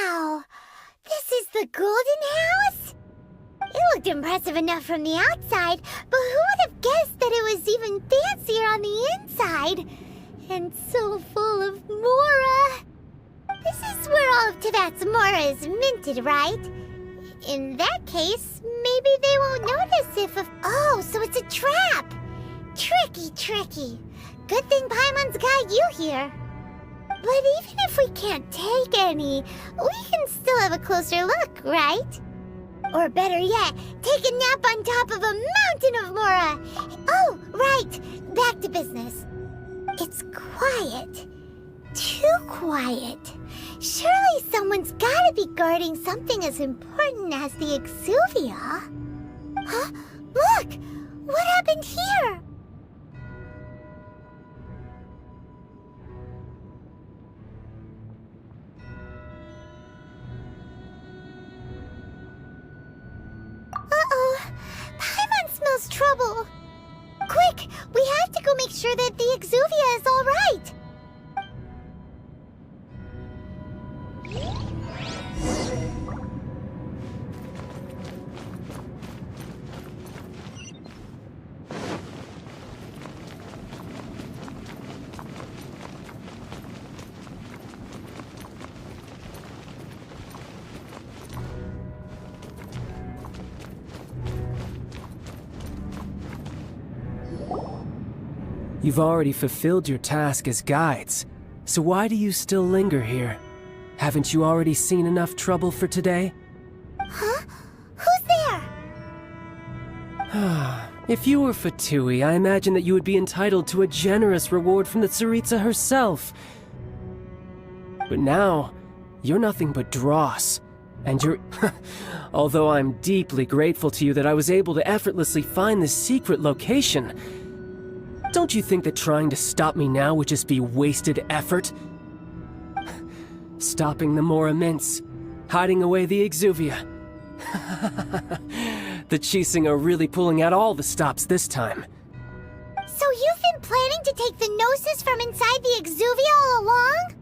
Wow! This is the Golden House? It looked impressive enough from the outside, but who would have guessed that it was even fancier on the inside? And so full of Mora! This is where all of Teyvat's Mora is minted, right? In that case, maybe they won't notice if... Oh, so it's a trap! Tricky, tricky. Good thing Paimon's got you here. But even if we can't take any, we can still have a closer look, right? Or better yet, take a nap on top of a mountain of Mora! Oh, right! Back to business. It's quiet. Too quiet. Surely someone's gotta be guarding something as important as the Exuvia. Huh? Look! What happened here? Uh-oh. Paimon smells trouble. Quick! We have to go make sure that the Exuvia is all right. You've already fulfilled your task as guides, so why do you still linger here? Haven't you already seen enough trouble for today? Huh? Who's there? If you were Fatui, I imagine that you would be entitled to a generous reward from the Tsaritsa herself. But now, you're nothing but dross, and you're... Although I'm deeply grateful to you that I was able to effortlessly find this secret location, don't you think that trying to stop me now would just be wasted effort? Stopping the Mora Mints, hiding away the Exuvia. The Chising are really pulling out all the stops this time. So you've been planning to take the Gnosis from inside the Exuvia all along?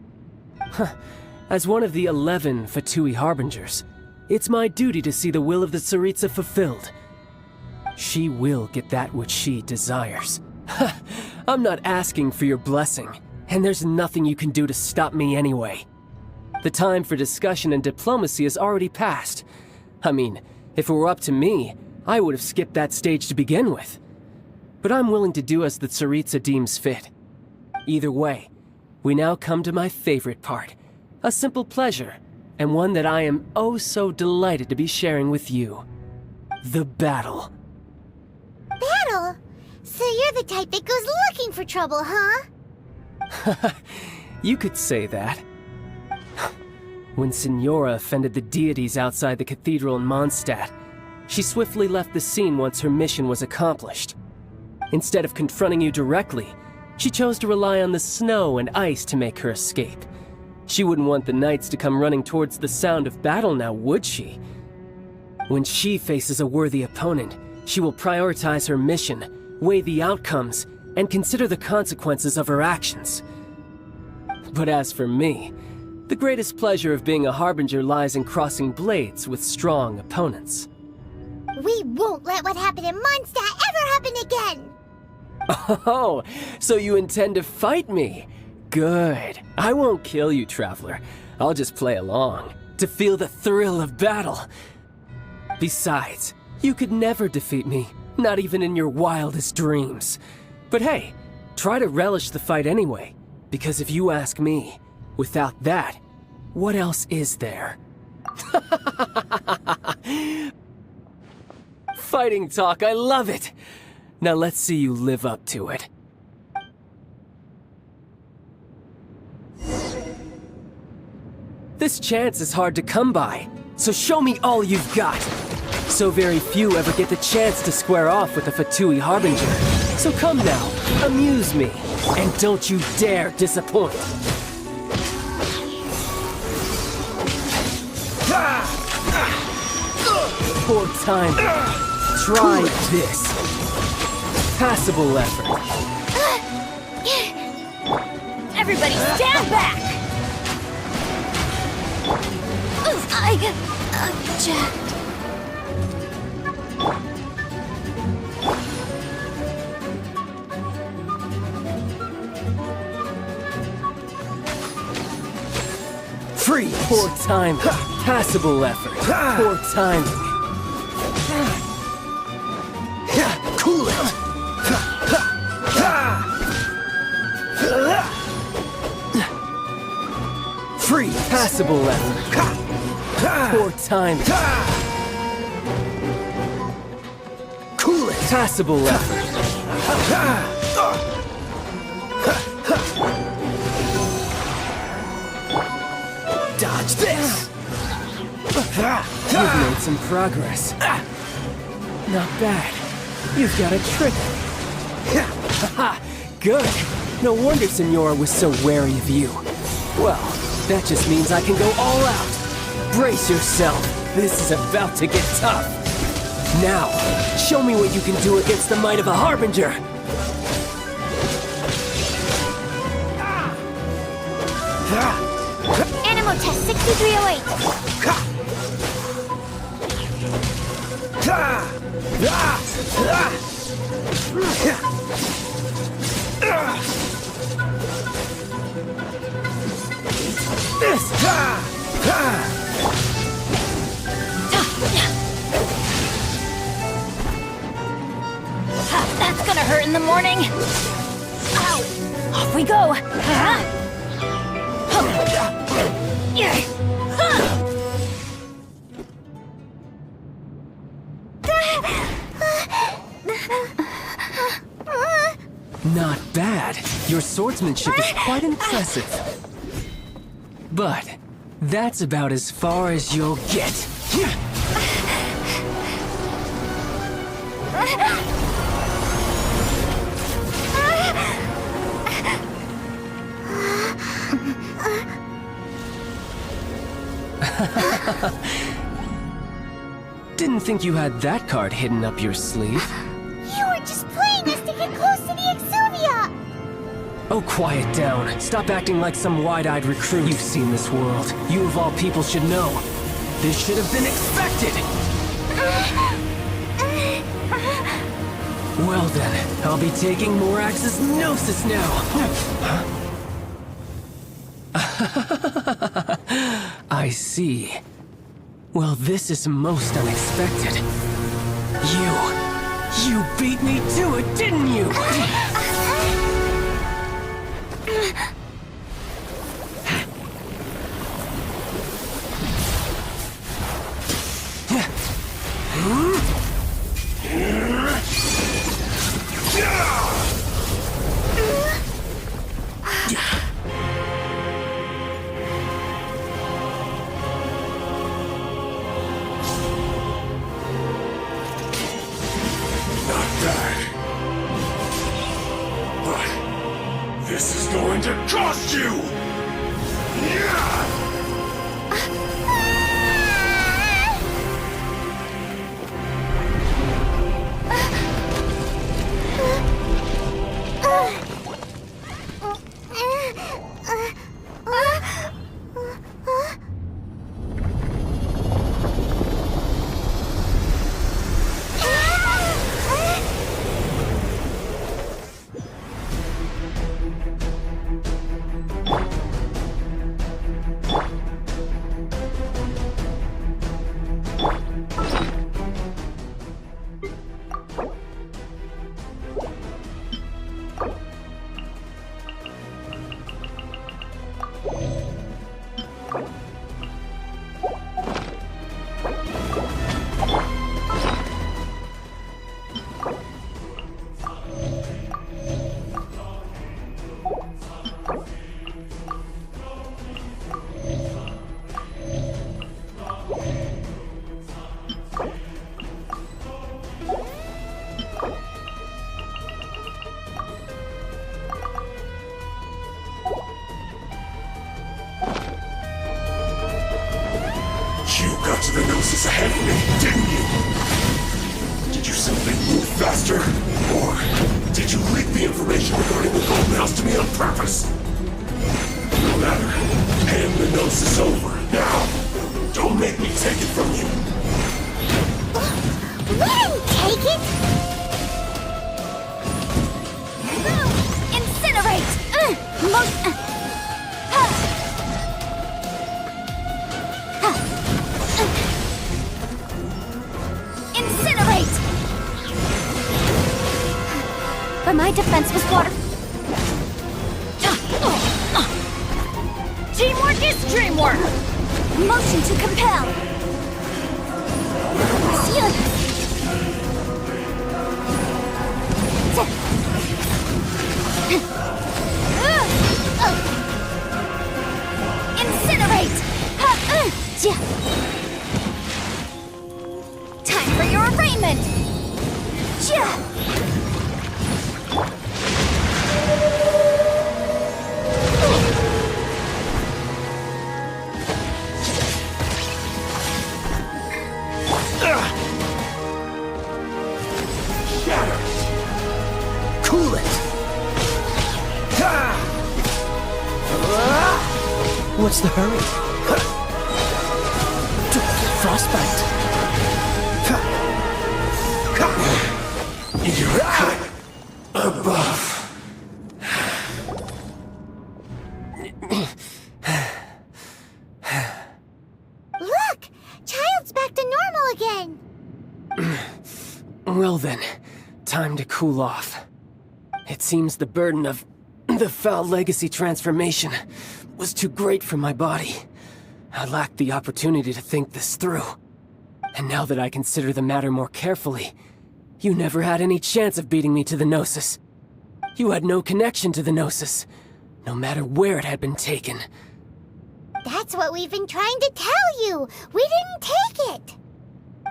As one of the 11 Fatui Harbingers, it's my duty to see the will of the Tsaritsa fulfilled. She will get that which she desires. I'm not asking for your blessing, and there's nothing you can do to stop me anyway. The time for discussion and diplomacy has already passed. I mean, if it were up to me, I would have skipped that stage to begin with. But I'm willing to do as the Tsaritsa deems fit. Either way, we now come to my favorite part. A simple pleasure, and one that I am oh so delighted to be sharing with you. The battle. Battle? So you're the type that goes looking for trouble, huh? You could say that. When Signora offended the deities outside the cathedral in Mondstadt, she swiftly left the scene once her mission was accomplished. Instead of confronting you directly, she chose to rely on the snow and ice to make her escape. She wouldn't want the knights to come running towards the sound of battle now, would she? When she faces a worthy opponent, she will prioritize her mission, weigh the outcomes, and consider the consequences of her actions. But as for me, the greatest pleasure of being a Harbinger lies in crossing blades with strong opponents. We won't let what happened in Mondstadt ever happen again! Oh, so you intend to fight me? Good. I won't kill you, Traveler. I'll just play along, to feel the thrill of battle. Besides, you could never defeat me, not even in your wildest dreams. But hey, try to relish the fight anyway, because if you ask me, without that, what else is there? Fighting talk, I love it! Now let's see you live up to it. This chance is hard to come by, so show me all you've got. So very few ever get the chance to square off with a Fatui Harbinger. So come now, amuse me, and don't you dare disappoint. Poor time. Try this. Passable effort. Everybody stand back! Jack. Freeze! Poor time. Passable effort. Poor timing. Cool it! Free! Passable effort. Poor timing. Cool it! Passable effort. Dodge this! You've made some progress. Not bad. You've got a trick. Haha, good. No wonder Signora was so wary of you. Well, that just means I can go all out. Brace yourself. This is about to get tough. Now, show me what you can do against the might of a Harbinger. Animal test 6308. That's gonna hurt in the morning. Ow! Off we go. Not bad. Your swordsmanship is quite impressive. But that's about as far as you'll get. didn't think you had that card hidden up your sleeve. You were just playing us to get close to the Exuvia! Oh, quiet down. Stop acting like some wide-eyed recruit. You've seen this world. You of all people should know. This should have been expected! Well then, I'll be taking Morax's Gnosis now! I see. Well, this is most unexpected. You beat me to it, didn't you? This is going to cost you! Yeah! To the Gnosis ahead of me, didn't you? Did you simply move faster? Or did you leak the information regarding the Golden House to me on purpose? No matter. Hand the Gnosis over, now! Don't make me take it from you! We didn't take it! Incinerate! Incinerate! But my defense was water. Teamwork is dreamwork! Motion to compel. Incinerate! Time for your arraignment! Cool it! What's the hurry? Frostbite! You're cut above. Look! Child's back to normal again! Well then, time to cool off. It seems the burden of the foul legacy transformation was too great for my body. I lacked the opportunity to think this through. And now that I consider the matter more carefully, you never had any chance of beating me to the Gnosis. You had no connection to the Gnosis, no matter where it had been taken. That's what we've been trying to tell you! We didn't take it!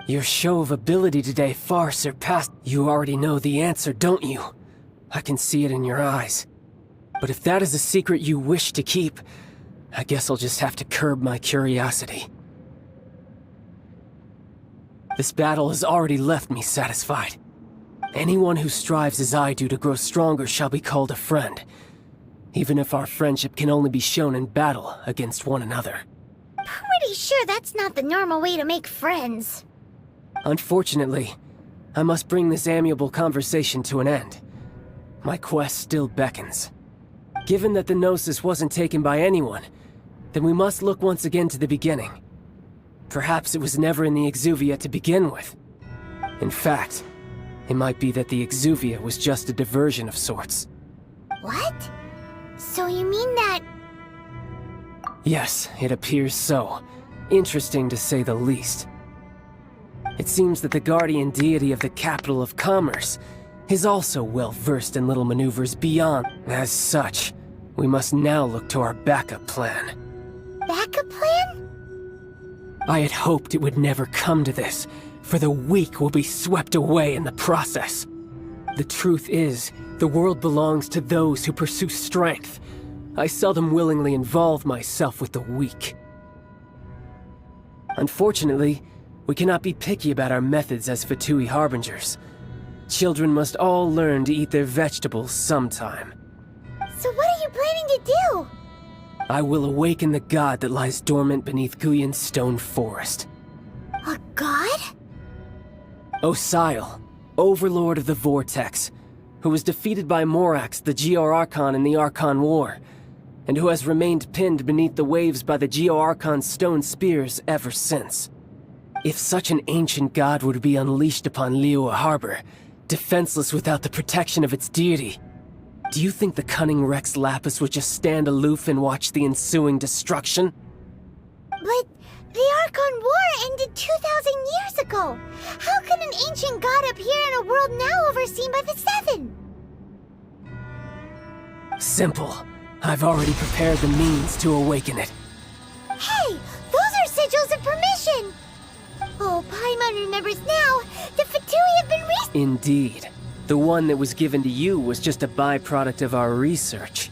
Your show of ability today far surpassed. You already know the answer, don't you? I can see it in your eyes. But if that is a secret you wish to keep, I guess I'll just have to curb my curiosity. This battle has already left me satisfied. Anyone who strives as I do to grow stronger shall be called a friend, even if our friendship can only be shown in battle against one another. Pretty sure that's not the normal way to make friends. Unfortunately, I must bring this amiable conversation to an end. My quest still beckons. Given that the Gnosis wasn't taken by anyone, then we must look once again to the beginning. Perhaps it was never in the Exuvia to begin with. In fact, it might be that the Exuvia was just a diversion of sorts. What? So you mean that... Yes, it appears so. Interesting to say the least. It seems that the guardian deity of the capital of commerce is also well versed in little maneuvers beyond. As such, we must now look to our backup plan. Backup plan? I had hoped it would never come to this, for the weak will be swept away in the process. The truth is, the world belongs to those who pursue strength. I seldom willingly involve myself with the weak. Unfortunately, we cannot be picky about our methods as Fatui Harbingers. Children must all learn to eat their vegetables sometime. So what are you planning to do? I will awaken the god that lies dormant beneath Guyon's stone forest. A god? Osile, overlord of the Vortex, who was defeated by Morax, the Geo-Archon in the Archon War, and who has remained pinned beneath the waves by the Geo-Archon's stone spears ever since. If such an ancient god were to be unleashed upon Liyue Harbor, defenseless without the protection of its deity, do you think the cunning Rex Lapis would just stand aloof and watch the ensuing destruction? But the Archon War ended 2,000 years ago. How can an ancient god appear in a world now overseen by the Seven? Simple. I've already prepared the means to awaken it. Hey, those are sigils of permission! Oh, Paimon remembers now. The Fatui have been Indeed. The one that was given to you was just a byproduct of our research.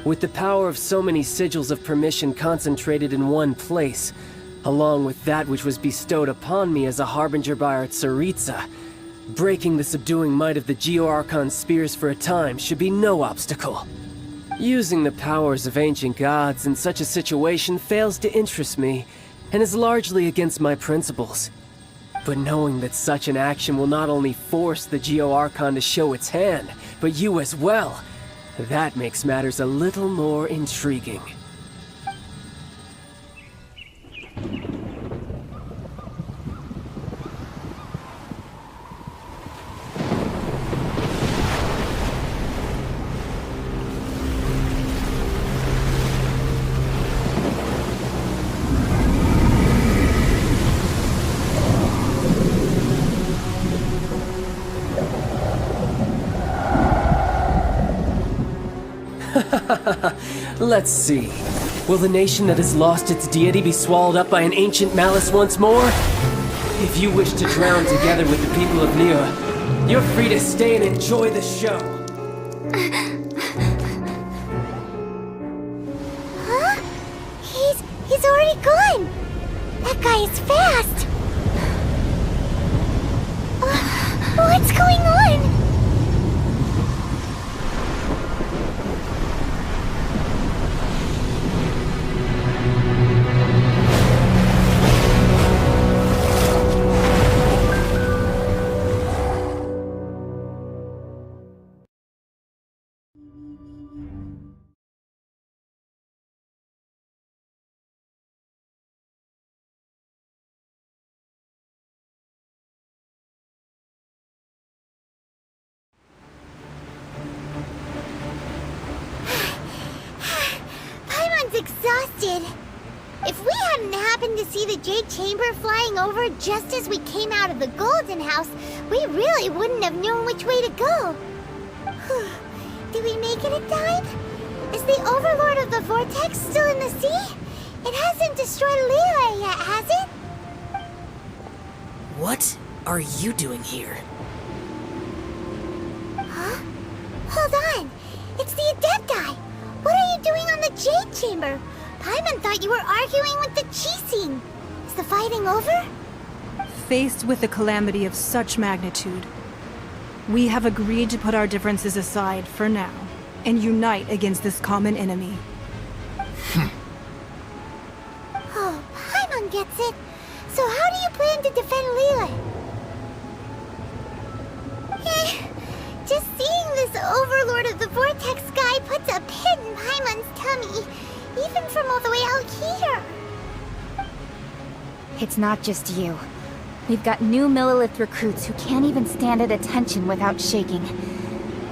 With the power of so many sigils of permission concentrated in one place, along with that which was bestowed upon me as a harbinger by our Tsaritsa, breaking the subduing might of the Geo-Archon spears for a time should be no obstacle. Using the powers of ancient gods in such a situation fails to interest me, and is largely against my principles. But knowing that such an action will not only force the Geo-Archon to show its hand, but you as well, that makes matters a little more intriguing. Let's see. Will the nation that has lost its deity be swallowed up by an ancient malice once more? If you wish to drown together with the people of Liyue, you're free to stay and enjoy the show. Huh? He's already gone. That guy is fast. What's going on? Exhausted. If we hadn't happened to see the Jade Chamber flying over just as we came out of the Golden House, we really wouldn't have known which way to go. Did we make it in time? Is the Overlord of the Vortex still in the sea? It hasn't destroyed Liyue yet, has it? What are you doing here? Huh? Hold on. It's the Adepti. What are you doing on the Jade Chamber? Paimon thought you were arguing with the Qixing. Is the fighting over? Faced with a calamity of such magnitude, we have agreed to put our differences aside for now and unite against this common enemy. Oh, Paimon gets it. So how do you plan to defend Liyue? Just seeing this Overlord of the Vortex guy puts a pit in Paimon's tummy, even from all the way out here. It's not just you. We've got new Millilith recruits who can't even stand at attention without shaking.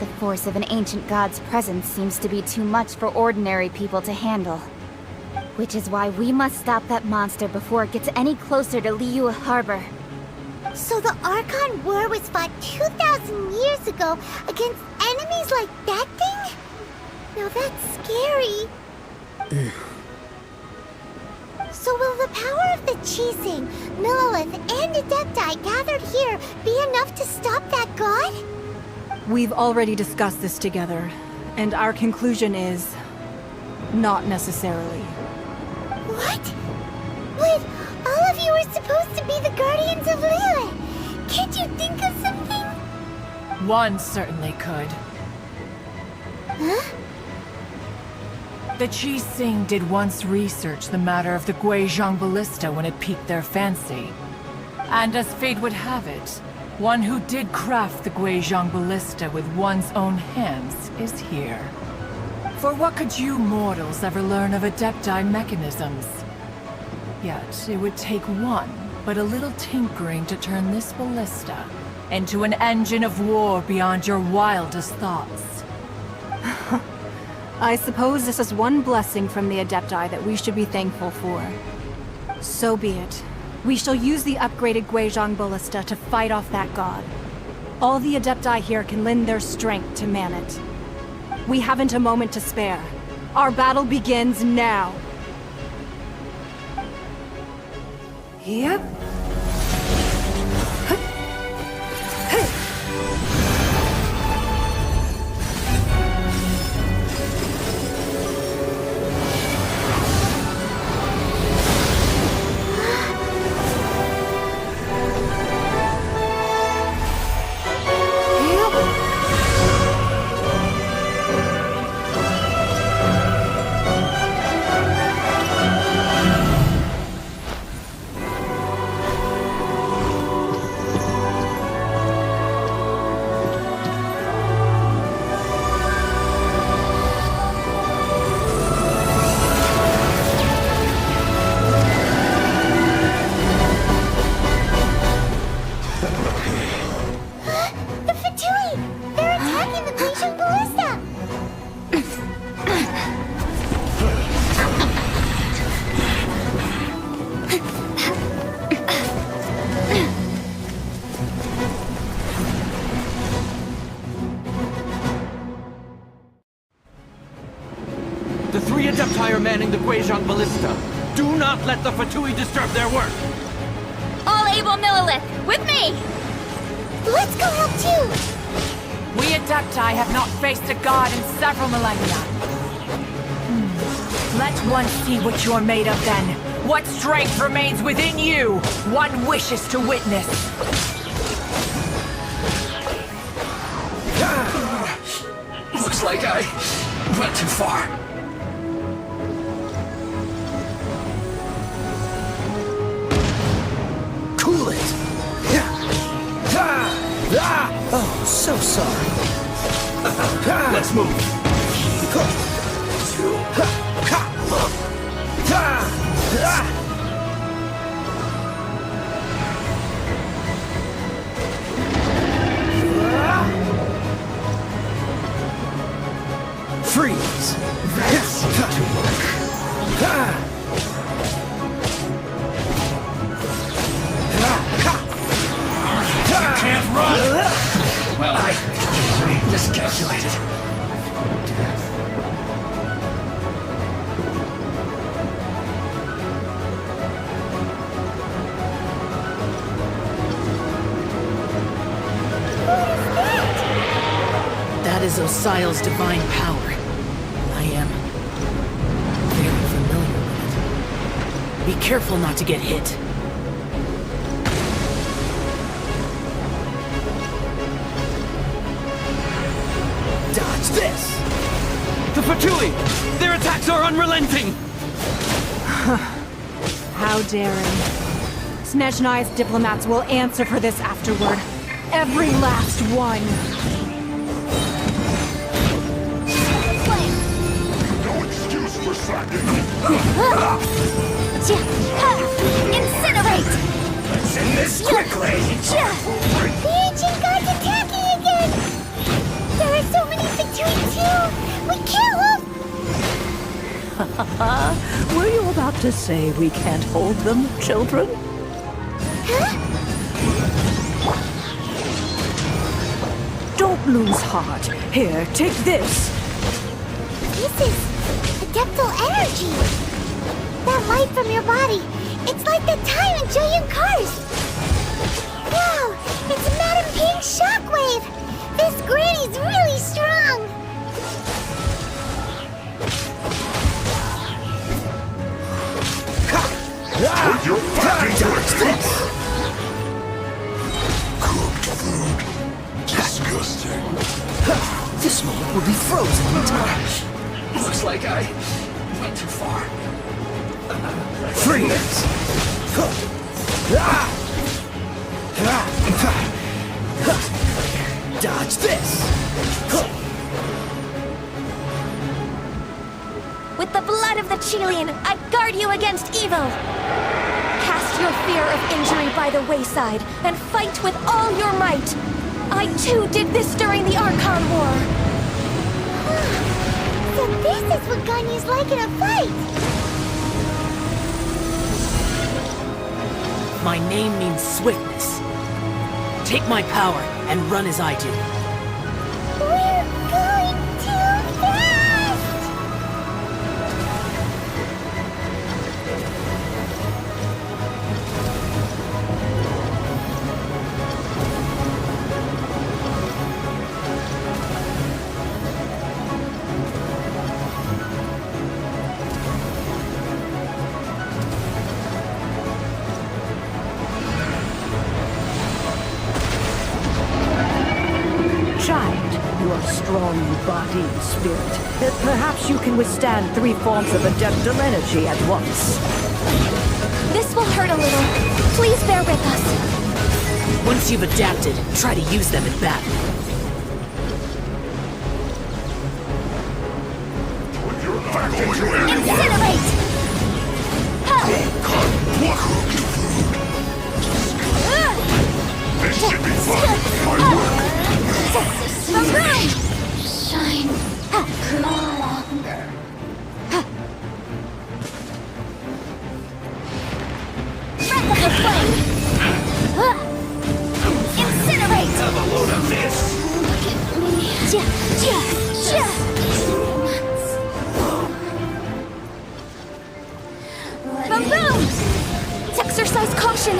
The force of an ancient god's presence seems to be too much for ordinary people to handle. Which is why we must stop that monster before it gets any closer to Liyue Harbor. So the Archon War was fought 2,000 years ago against enemies like that thing? Now that's scary. So will the power of the Chising, Millilith, and Adepti gathered here be enough to stop that god? We've already discussed this together, and our conclusion is... not necessarily. What? But all of you are supposed to be the guardians of Liyue. Can't you think of something? One certainly could. Huh? The Chising did once research the matter of the Guizhong Ballista when it piqued their fancy. And as fate would have it, one who did craft the Guizhong Ballista with one's own hands is here. For what could you mortals ever learn of Adepti mechanisms? Yet it would take one, but a little tinkering to turn this ballista into an engine of war beyond your wildest thoughts. I suppose this is one blessing from the Adepti that we should be thankful for. So be it. We shall use the upgraded Guizhong Ballista to fight off that god. All the Adepti here can lend their strength to man it. We haven't a moment to spare. Our battle begins now. Yep. The three Adepti are manning the Guizhong Ballista. Do not let the Fatui disturb their work! All able Millilith, with me! Let's go help too! We Adepti have not faced a god in several millennia. Let one see what you're made of then. What strength remains within you, one wishes to witness. Looks like I went too far. Cool it! Oh, so sorry. Let's move. Freeze! That's to work. You can't run! Well, I miscalculated. That is Osial's divine power. I am very familiar with it. Be careful not to get hit. Dodge this! The Fatui! Their attacks are unrelenting! How daring. Snezhnai's diplomats will answer for this afterward. Every last one. No excuse for slacking. Incinerate! Let's end this quickly! The ancient god's attacking again! There are so many between two! We kill them! Were you about to say we can't hold them, children? Huh? Don't lose heart. Here, take this. This is adeptal energy! That light from your body, it's like the time in Julian Cars! Wow! It's Madame Ping's shockwave! This granny's really strong! Put your back into it! Cooked food. Disgusting. This moment will be frozen in time. Looks like I went too far. Freeze! Dodge this! With the blood of the Chilean, I guard you against evil! Cast your fear of injury by the wayside, and fight with all your might! I too did this during the Archon War! So this is what Ganyu's like in a fight! My name means swiftness. Take my power and run as I do. We're going too fast! Child, you are strong in body and spirit. Perhaps you can withstand 3 forms of adeptal energy at once. This will hurt a little. Please bear with us. Once you've adapted, try to use them in battle. Put your back into it! Incinerate! This should be fun! I will! Shine longer. Breath of the flame! Incinerate! Have a load of this! Look at me. Boom boom! Exercise caution! I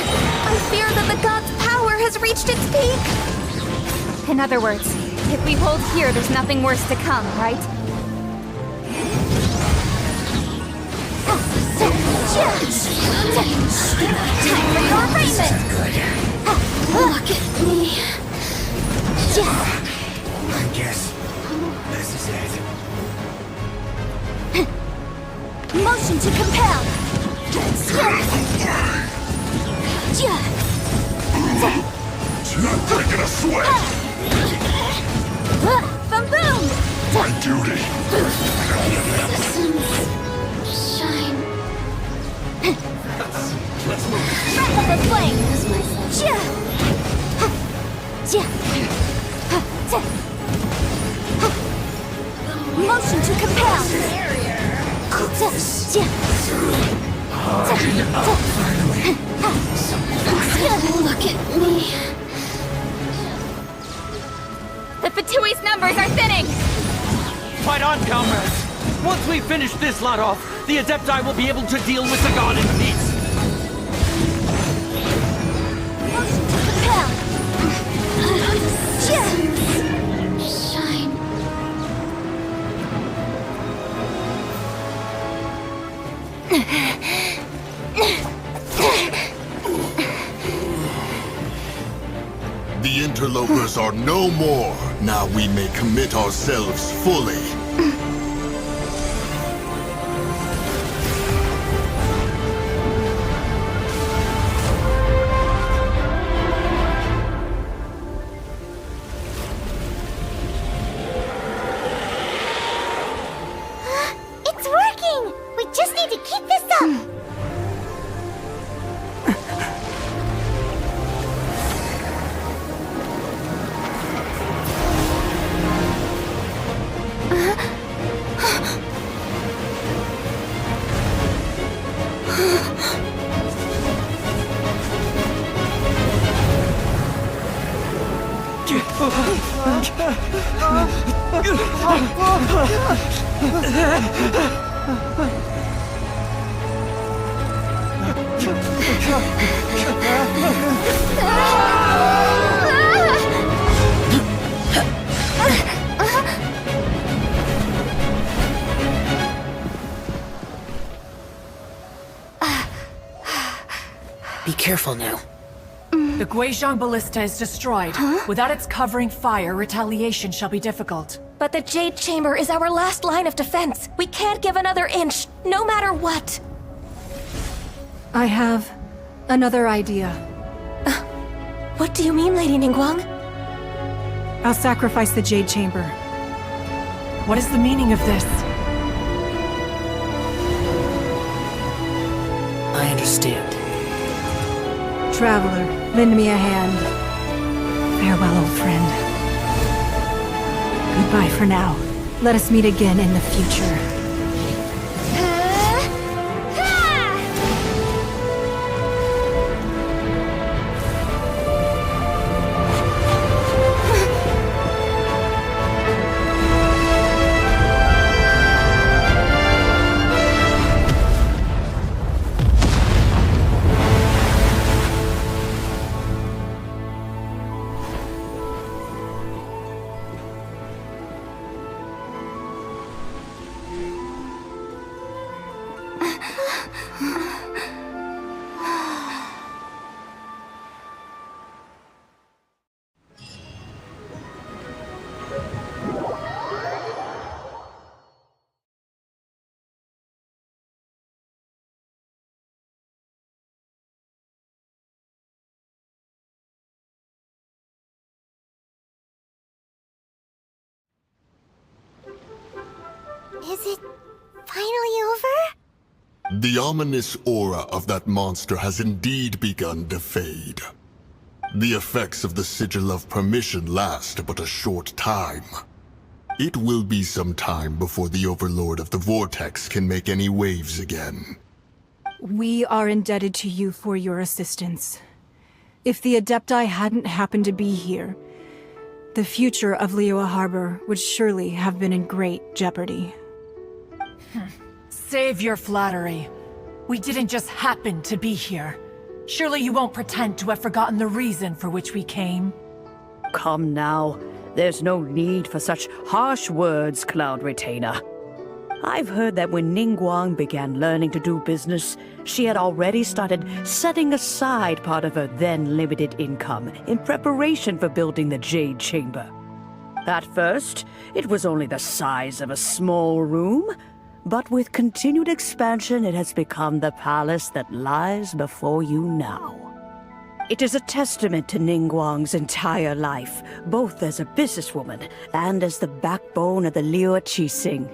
fear that the god's power has reached its peak! In other words, if we hold here, there's nothing worse to come, right? Time for your arraignment! Look at me. I guess this is it. Motion to compel! Not breaking a sweat! Boom boom! My duty! Shine. Let's move! Breath of the flame! Motion to compel! Look at me. The Fatui's numbers are thinning! Fight on, comrades! Once we finish this lot off, the Adepti will be able to deal with the god in peace! Motion to compel! Shine. The interlude interlopers are no more. Now we may commit ourselves fully. It's working! We just need to keep this up! Be careful now. The Guizhong Ballista is destroyed. Without its covering fire, retaliation shall be difficult. But the Jade Chamber is our last line of defense. We can't give another inch, no matter what. I have another idea. What do you mean, Lady Ningguang? I'll sacrifice the Jade Chamber. What is the meaning of this? I understand. Traveler, lend me a hand. Farewell, old friend. Goodbye for now. Let us meet again in the future. Is it finally over? The ominous aura of that monster has indeed begun to fade. The effects of the Sigil of Permission last but a short time. It will be some time before the Overlord of the Vortex can make any waves again. We are indebted to you for your assistance. If the Adepti hadn't happened to be here, the future of Liyue Harbor would surely have been in great jeopardy. Save your flattery. We didn't just happen to be here. Surely you won't pretend to have forgotten the reason for which we came. Come now. There's no need for such harsh words, Cloud Retainer. I've heard that when Ningguang began learning to do business, she had already started setting aside part of her then limited income in preparation for building the Jade Chamber. At first, it was only the size of a small room, but with continued expansion, it has become the palace that lies before you now. It is a testament to Ningguang's entire life, both as a businesswoman and as the backbone of the Liyue Qixing.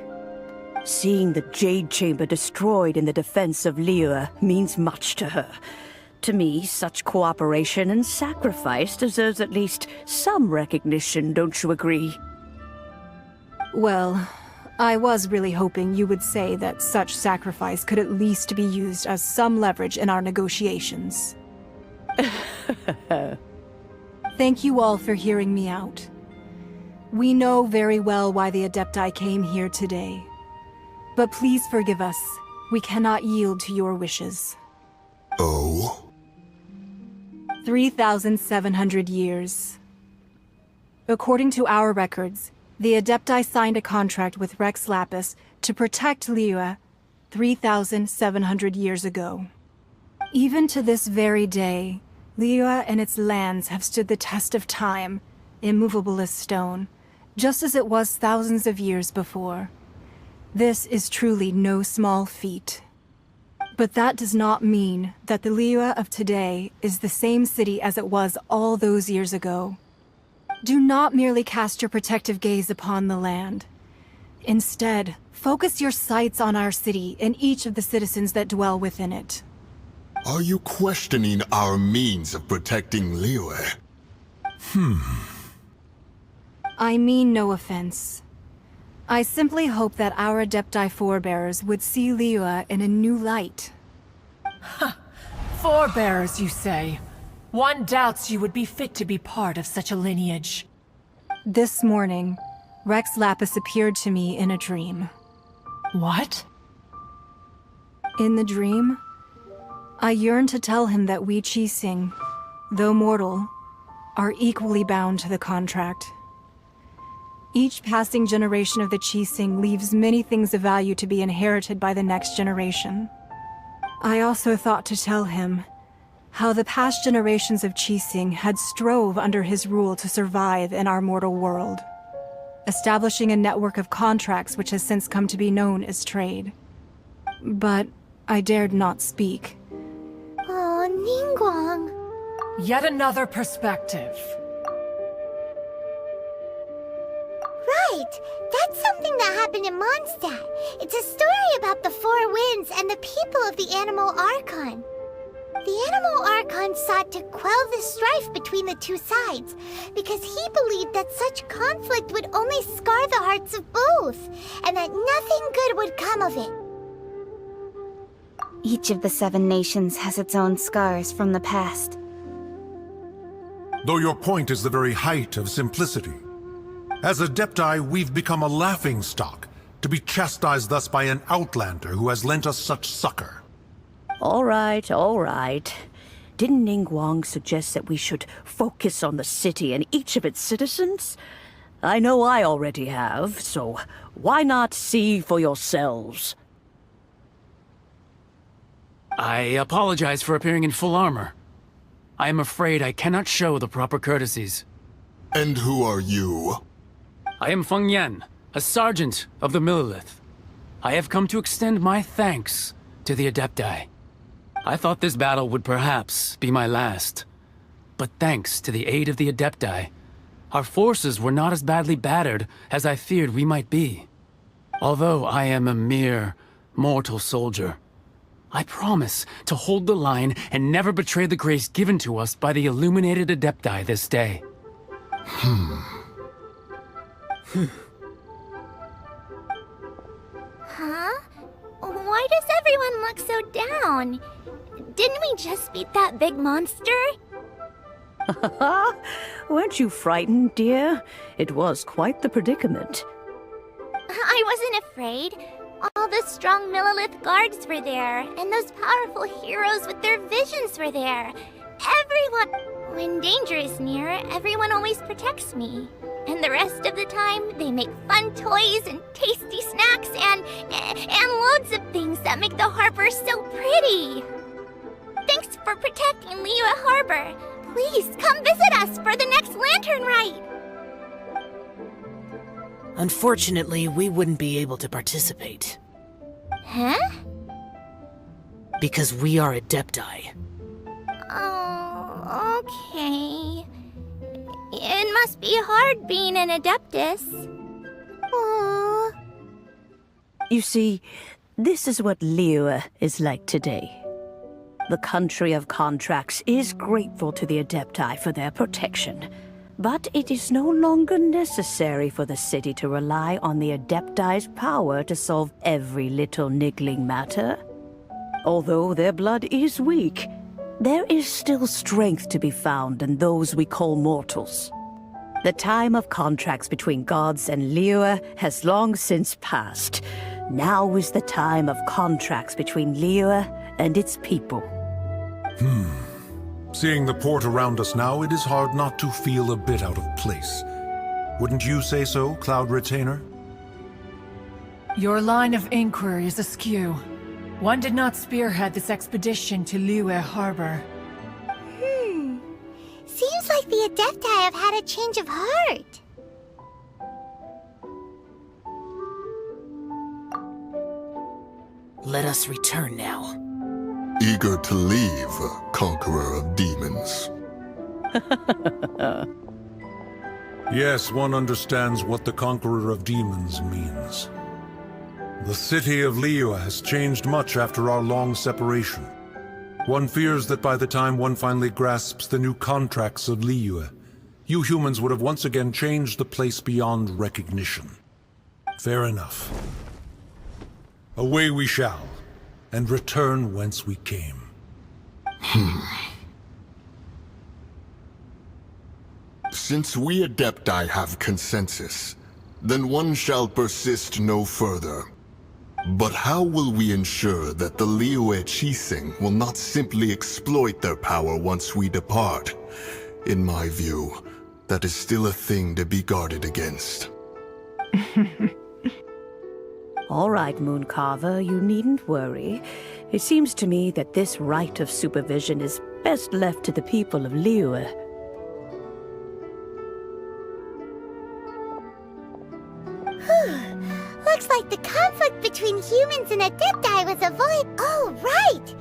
Seeing the Jade Chamber destroyed in the defense of Liyue means much to her. To me, such cooperation and sacrifice deserves at least some recognition, don't you agree? Well, I was really hoping you would say that such sacrifice could at least be used as some leverage in our negotiations. Thank you all for hearing me out. We know very well why the Adepti came here today. But please forgive us. We cannot yield to your wishes. Oh? 3,700 years. According to our records, the Adepti signed a contract with Rex Lapis to protect Liyue 3,700 years ago. Even to this very day, Liyue and its lands have stood the test of time, immovable as stone, just as it was thousands of years before. This is truly no small feat. But that does not mean that the Liyue of today is the same city as it was all those years ago. Do not merely cast your protective gaze upon the land. Instead, focus your sights on our city and each of the citizens that dwell within it. Are you questioning our means of protecting Liyue? I mean no offense. I simply hope that our Adepti forebears would see Liyue in a new light. Forebearers, you say? One doubts you would be fit to be part of such a lineage. This morning, Rex Lapis appeared to me in a dream. What? In the dream, I yearned to tell him that we Qixing, though mortal, are equally bound to the contract. Each passing generation of the Qixing leaves many things of value to be inherited by the next generation. I also thought to tell him how the past generations of Qixing had strove under his rule to survive in our mortal world, establishing a network of contracts which has since come to be known as trade. But I dared not speak. Oh, Ningguang. Yet another perspective. Right! That's something that happened in Mondstadt. It's a story about the Four Winds and the people of the Animal Archon. The Animal Archon sought to quell the strife between the two sides, because he believed that such conflict would only scar the hearts of both, and that nothing good would come of it. Each of the 7 nations has its own scars from the past. Though your point is the very height of simplicity. As Adepti, we've become a laughingstock, to be chastised thus by an outlander who has lent us such succor. All right, all right. Didn't Ningguang suggest that we should focus on the city and each of its citizens? I know I already have, so why not see for yourselves? I apologize for appearing in full armor. I am afraid I cannot show the proper courtesies. And who are you? I am Feng Yan, a sergeant of the Millilith. I have come to extend my thanks to the Adepti. I thought this battle would perhaps be my last. But thanks to the aid of the Adepti, our forces were not as badly battered as I feared we might be. Although I am a mere mortal soldier, I promise to hold the line and never betray the grace given to us by the illuminated Adepti this day. Huh? Why does everyone look so down? Didn't we just beat that big monster? Weren't you frightened, dear? It was quite the predicament. I wasn't afraid. All the strong Millilith guards were there, and those powerful heroes with their visions were there. Everyone... When danger is near, everyone always protects me. And the rest of the time, they make fun toys and tasty snacks and loads of things that make the harbor so pretty. Thanks for protecting Liyue Harbor. Please come visit us for the next lantern rite. Unfortunately, we wouldn't be able to participate. Huh? Because we are Adepti. Oh, okay. It must be hard being an Adeptus. Aww. You see, this is what Liyue is like today. The country of contracts is grateful to the Adepti for their protection. But it is no longer necessary for the city to rely on the Adepti's power to solve every little niggling matter. Although their blood is weak, there is still strength to be found in those we call mortals. The time of contracts between gods and Liyue has long since passed. Now is the time of contracts between Liyue and its people. Seeing the port around us now, it is hard not to feel a bit out of place. Wouldn't you say so, Cloud Retainer? Your line of inquiry is askew. One did not spearhead this expedition to Liyue Harbor. Seems like the the Adepti have had a change of heart. Let us return now. Eager to leave, conqueror of demons. Yes, one understands what the Conqueror of Demons means. The city of Liyue has changed much after our long separation. One fears that by the time one finally grasps the new contracts of Liyue, you humans would have once again changed the place beyond recognition. Fair enough. Away we shall, and return whence we came. Since we Adepti have consensus, then one shall persist no further. But how will we ensure that the Liyue Qixing will not simply exploit their power once we depart? In my view, that is still a thing to be guarded against. All right, Mooncarver, you needn't worry. It seems to me that this right of supervision is best left to the people of Liyue. Looks like the conflict between humans and Adepti was avoided. Oh, right!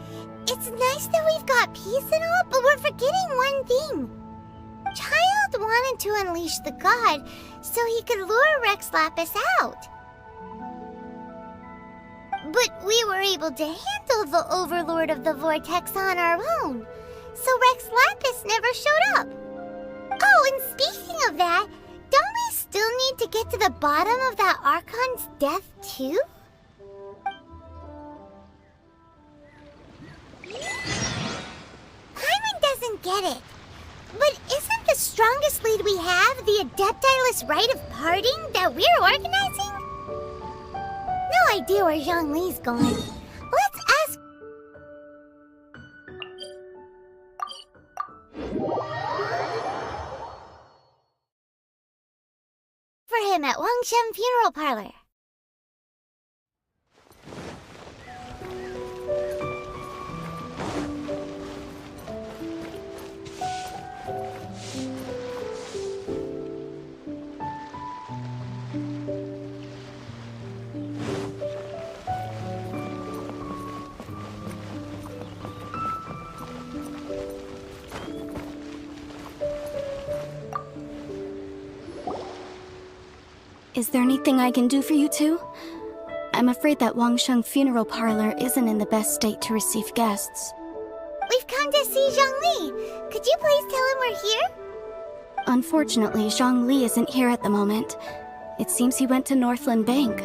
It's nice that we've got peace and all, but we're forgetting one thing. Child wanted to unleash the god so he could lure Rex Lapis out. But we were able to handle the Overlord of the Vortex on our own, so Rex Lapis never showed up. Oh, and speaking of that, don't we still need to get to the bottom of that Archon's death, too? Paimon doesn't get it. But isn't the strongest lead we have the Adepti-less rite of parting that we're organizing? No idea where Zhongli's going. Let's ask... for him at Wangshen Funeral Parlor. Is there anything I can do for you two? I'm afraid that Wangsheng Funeral Parlor isn't in the best state to receive guests. We've come to see Zhongli. Could you please tell him we're here? Unfortunately, Zhongli isn't here at the moment. It seems he went to Northland Bank.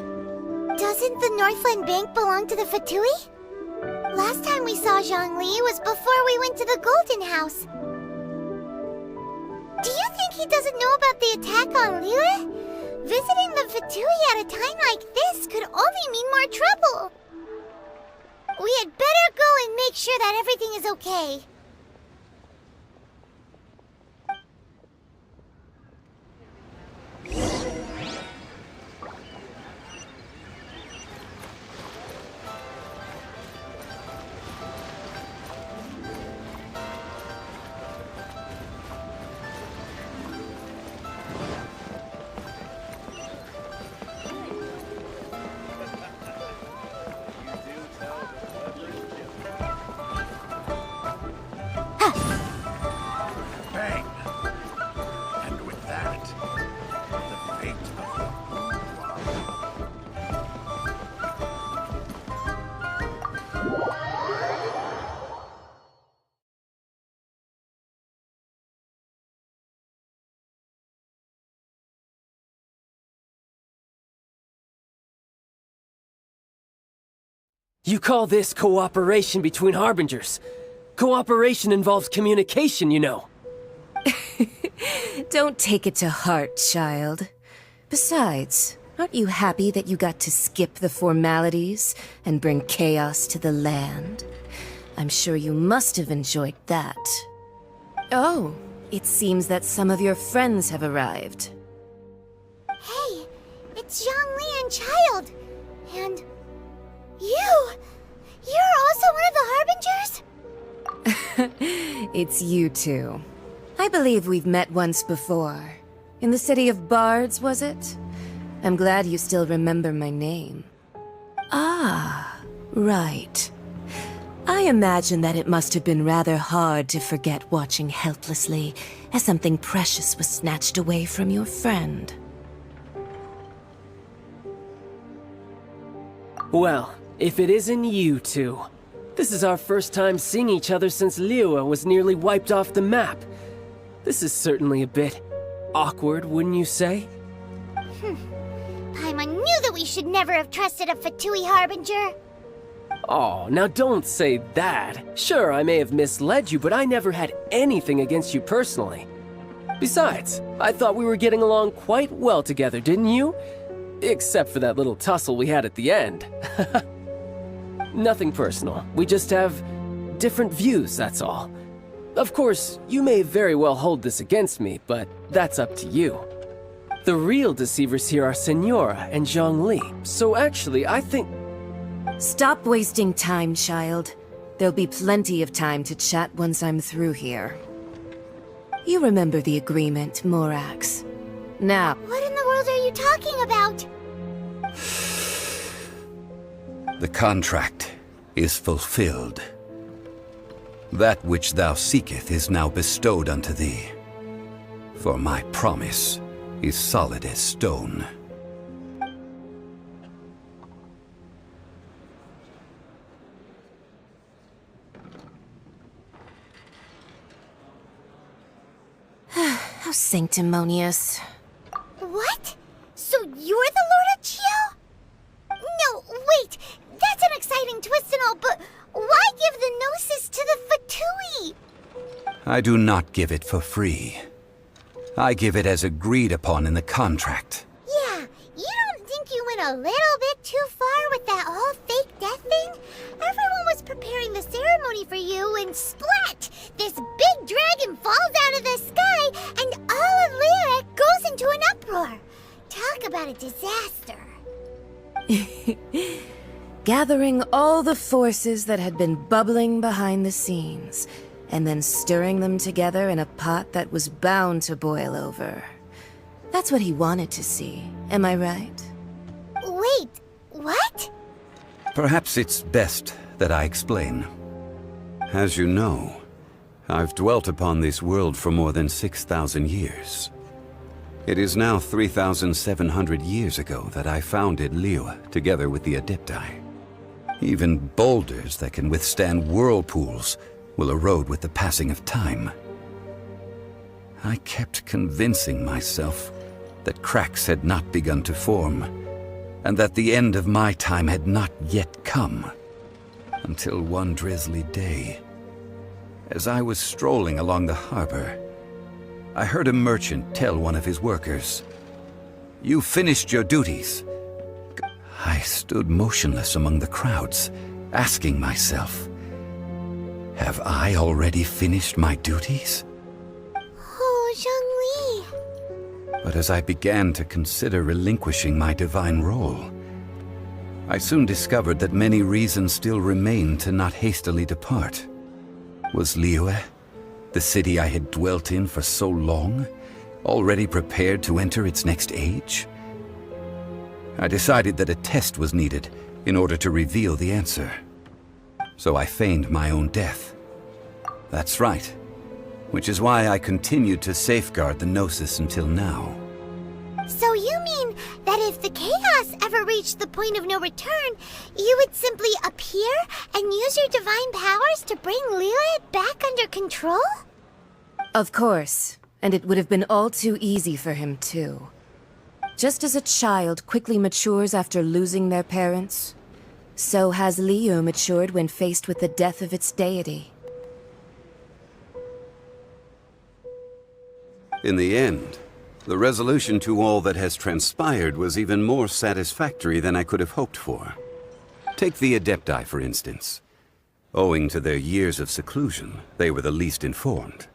Doesn't the Northland Bank belong to the Fatui? Last time we saw Zhongli was before we went to the Golden House. Do you think he doesn't know about the attack on Liyue? Visiting the Fatui at a time like this could only mean more trouble. We had better go and make sure that everything is okay. You call this cooperation between Harbingers? Cooperation involves communication, you know. Don't take it to heart, child. Besides, aren't you happy that you got to skip the formalities and bring chaos to the land? I'm sure you must have enjoyed that. Oh, it seems that some of your friends have arrived. Hey, it's Zhongli and Child. And... You're also one of the Harbingers? It's you two. I believe we've met once before. In the city of Bards, was it? I'm glad you still remember my name. Ah, right. I imagine that it must have been rather hard to forget watching helplessly as something precious was snatched away from your friend. Well, if it isn't you two. This is our first time seeing each other since Liyue was nearly wiped off the map. This is certainly a bit awkward, wouldn't you say? Paimon knew that we should never have trusted a Fatui Harbinger. Oh, now don't say that. Sure, I may have misled you, but I never had anything against you personally. Besides, I thought we were getting along quite well together, didn't you? Except for that little tussle we had at the end. Nothing personal. We just have different views, that's all. Of course, you may very well hold this against me, but that's up to you. The real deceivers here are Senora and Zhongli, so actually, I think... Stop wasting time, child. There'll be plenty of time to chat once I'm through here. You remember the agreement, Morax. Now... What in the world are you talking about? The contract is fulfilled. That which thou seeketh is now bestowed unto thee. For my promise is solid as stone. How sanctimonious. What? So you're the Lord of Chio? No, wait! That's an exciting twist and all, but why give the Gnosis to the Fatui? I do not give it for free. I give it as agreed upon in the contract. Yeah, you don't think you went a little bit too far with that whole fake death thing? Everyone was preparing the ceremony for you, and splat! This big dragon falls out of the sky, and all of Liyue goes into an uproar. Talk about a disaster. Gathering all the forces that had been bubbling behind the scenes, and then stirring them together in a pot that was bound to boil over. That's what he wanted to see, am I right? Wait, what? Perhaps it's best that I explain. As you know, I've dwelt upon this world for more than 6,000 years. It is now 3,700 years ago that I founded Liyue together with the Adepti. Even boulders that can withstand whirlpools will erode with the passing of time. I kept convincing myself that cracks had not begun to form, and that the end of my time had not yet come. Until one drizzly day, as I was strolling along the harbor, I heard a merchant tell one of his workers, "You finished your duties." I stood motionless among the crowds, asking myself, have I already finished my duties? Oh, Zhongli. But as I began to consider relinquishing my divine role, I soon discovered that many reasons still remained to not hastily depart. Was Liyue, the city I had dwelt in for so long, already prepared to enter its next age? I decided that a test was needed in order to reveal the answer. So I feigned my own death. That's right. Which is why I continued to safeguard the Gnosis until now. So you mean that if the chaos ever reached the point of no return, you would simply appear and use your divine powers to bring Liyue back under control? Of course, and it would have been all too easy for him too. Just as a child quickly matures after losing their parents, so has Liyue matured when faced with the death of its deity. In the end, the resolution to all that has transpired was even more satisfactory than I could have hoped for. Take the Adepti, for instance. Owing to their years of seclusion, they were the least informed.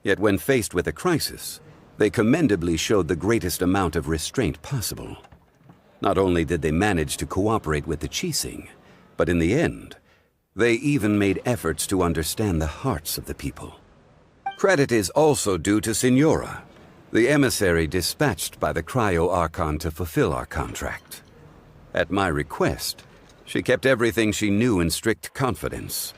Yet when faced with a crisis, they commendably showed the greatest amount of restraint possible. Not only did they manage to cooperate with the Qixing, but in the end, they even made efforts to understand the hearts of the people. Credit is also due to Signora, the emissary dispatched by the Cryo Archon to fulfill our contract. At my request, she kept everything she knew in strict confidence.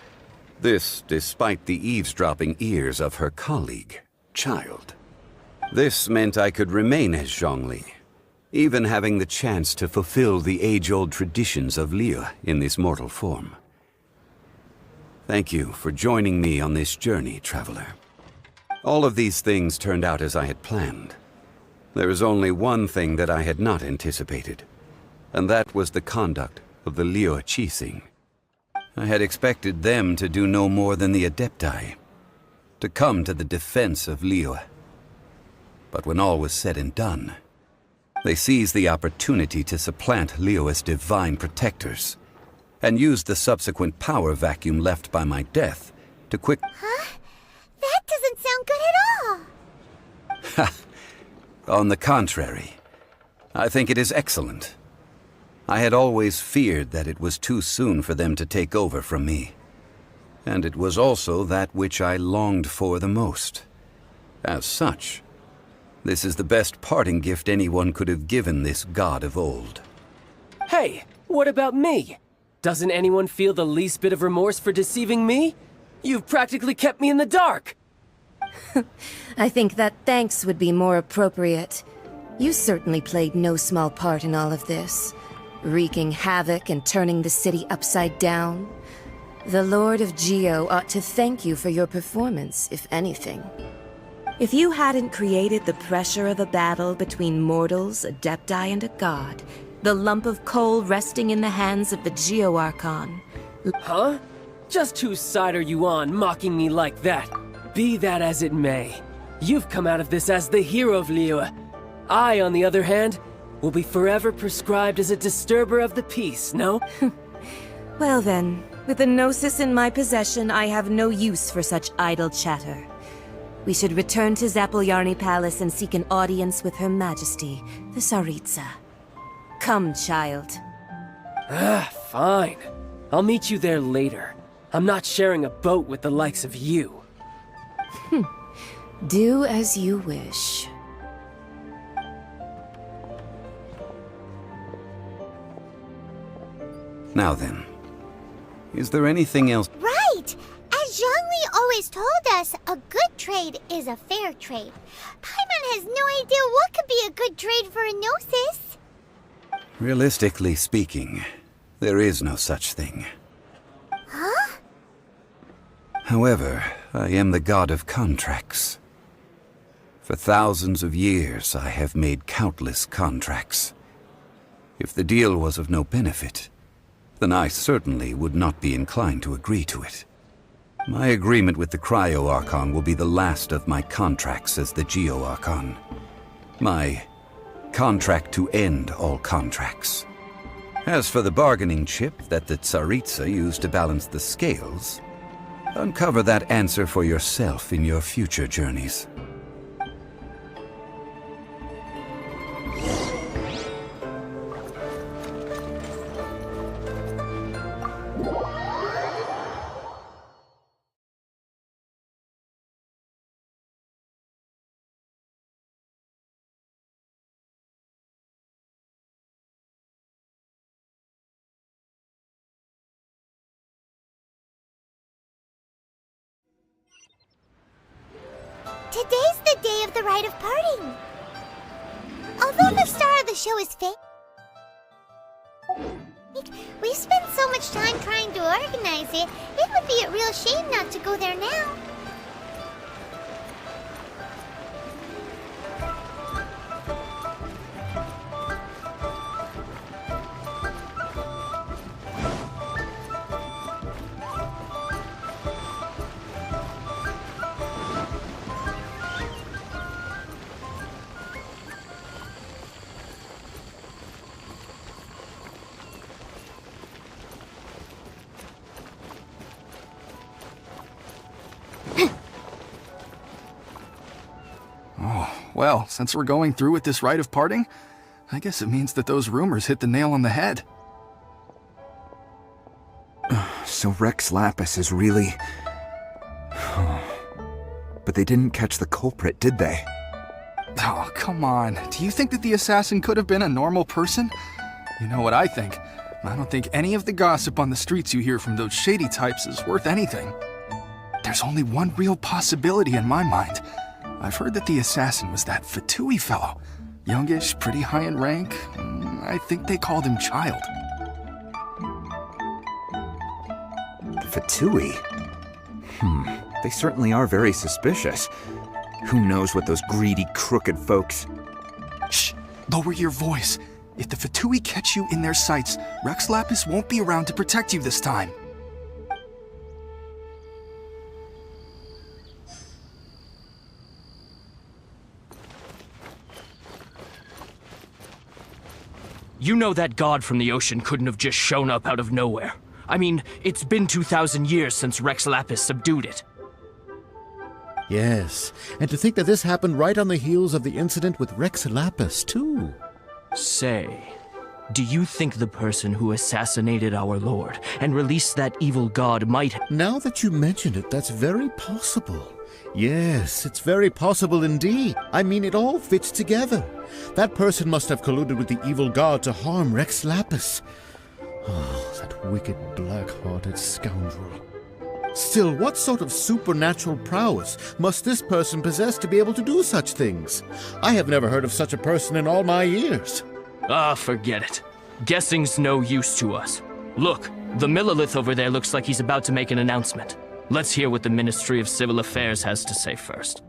This despite the eavesdropping ears of her colleague, Child. This meant I could remain as Zhongli, even having the chance to fulfill the age-old traditions of Liyue in this mortal form. Thank you for joining me on this journey, traveler. All of these things turned out as I had planned. There is only one thing that I had not anticipated, and that was the conduct of the Liyue Qixing. I had expected them to do no more than the Adepti, to come to the defense of Liyue. But when all was said and done, they seized the opportunity to supplant Liyue as divine protectors, and used the subsequent power vacuum left by my death to Huh? That doesn't sound good at all! On the contrary, I think it is excellent. I had always feared that it was too soon for them to take over from me. And it was also that which I longed for the most. As such, this is the best parting gift anyone could have given this god of old. Hey, what about me? Doesn't anyone feel the least bit of remorse for deceiving me? You've practically kept me in the dark! I think that thanks would be more appropriate. You certainly played no small part in all of this, wreaking havoc and turning the city upside down. The Lord of Geo ought to thank you for your performance, if anything. If you hadn't created the pressure of a battle between mortals, Adepti, and a god, the lump of coal resting in the hands of the Geo Archon... Huh? Just whose side are you on, mocking me like that? Be that as it may, you've come out of this as the hero of Liyue. I, on the other hand, will be forever prescribed as a disturber of the peace, no? Well then, with the Gnosis in my possession, I have no use for such idle chatter. We should return to Zapoljarny Palace and seek an audience with Her Majesty, the Tsaritsa. Come, child. Fine. I'll meet you there later. I'm not sharing a boat with the likes of you. Do as you wish. Now then, is there anything else? Right! As Zhongli always told us, a good trade is a fair trade. Paimon has no idea what could be a good trade for a Gnosis. Realistically speaking, there is no such thing. Huh? However, I am the god of contracts. For thousands of years, I have made countless contracts. If the deal was of no benefit, then I certainly would not be inclined to agree to it. My agreement with the Cryo Archon will be the last of my contracts as the Geo Archon. My contract to end all contracts. As for the bargaining chip that the Tsaritsa used to balance the scales, uncover that answer for yourself in your future journeys. Today's the day of the rite of parting. Although the star of the show is fake, we spent so much time trying to organize it, it would be a real shame not to go there now. Well, since we're going through with this rite of parting, I guess it means that those rumors hit the nail on the head. So Rex Lapis is really... But they didn't catch the culprit, did they? Oh, come on. Do you think that the assassin could have been a normal person? You know what I think. I don't think any of the gossip on the streets you hear from those shady types is worth anything. There's only one real possibility in my mind. I've heard that the assassin was that Fatui fellow. Youngish, pretty high in rank. I think they called him Child. The Fatui? They certainly are very suspicious. Who knows what those greedy, crooked folks... Shh! Lower your voice. If the Fatui catch you in their sights, Rex Lapis won't be around to protect you this time. You know that god from the ocean couldn't have just shown up out of nowhere. I mean, it's been 2,000 years since Rex Lapis subdued it. Yes, and to think that this happened right on the heels of the incident with Rex Lapis, too. Say, do you think the person who assassinated our lord and released that evil god might... Now that you mention it, that's very possible. Yes, it's very possible indeed. I mean, it all fits together. That person must have colluded with the evil god to harm Rex Lapis. Oh, that wicked, black-hearted scoundrel. Still, what sort of supernatural prowess must this person possess to be able to do such things? I have never heard of such a person in all my years. Ah, forget it. Guessing's no use to us. Look, the Millilith over there looks like he's about to make an announcement. Let's hear what the Ministry of Civil Affairs has to say first.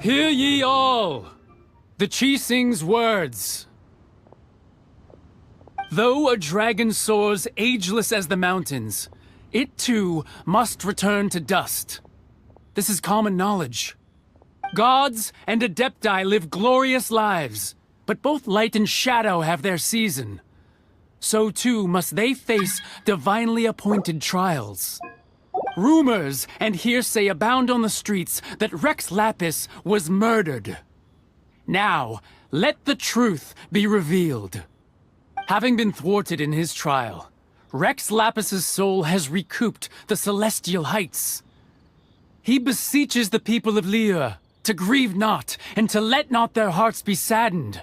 Hear ye all, the Qixing's words. Though a dragon soars ageless as the mountains, it too must return to dust. This is common knowledge. Gods and Adepti live glorious lives, but both light and shadow have their season. So too must they face divinely appointed trials. Rumors and hearsay abound on the streets that Rex Lapis was murdered. Now, let the truth be revealed. Having been thwarted in his trial, Rex Lapis's soul has recouped the celestial heights. He beseeches the people of Liyue to grieve not and to let not their hearts be saddened.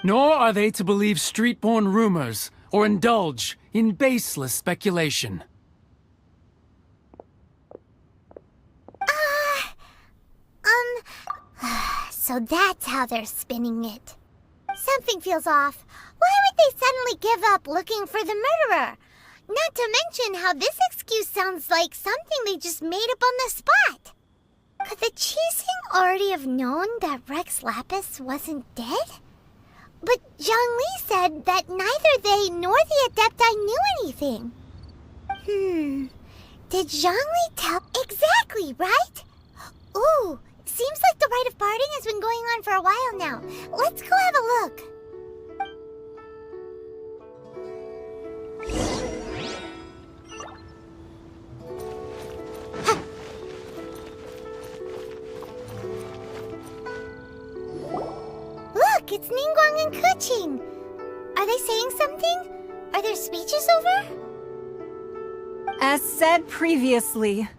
Nor are they to believe street-born rumors or indulge in baseless speculation. So that's how they're spinning it. Something feels off. Why would they suddenly give up looking for the murderer? Not to mention how this excuse sounds like something they just made up on the spot. Could the Qixing already have known that Rex Lapis wasn't dead? But Zhongli said that neither they nor the Adepti knew anything. Did Zhongli tell... Exactly, right? Ooh, seems like the rite of parting has been going on for a while now. Let's go have a look. Look, it's Ningguang and Keqing. Are they saying something? Are their speeches over? As said previously,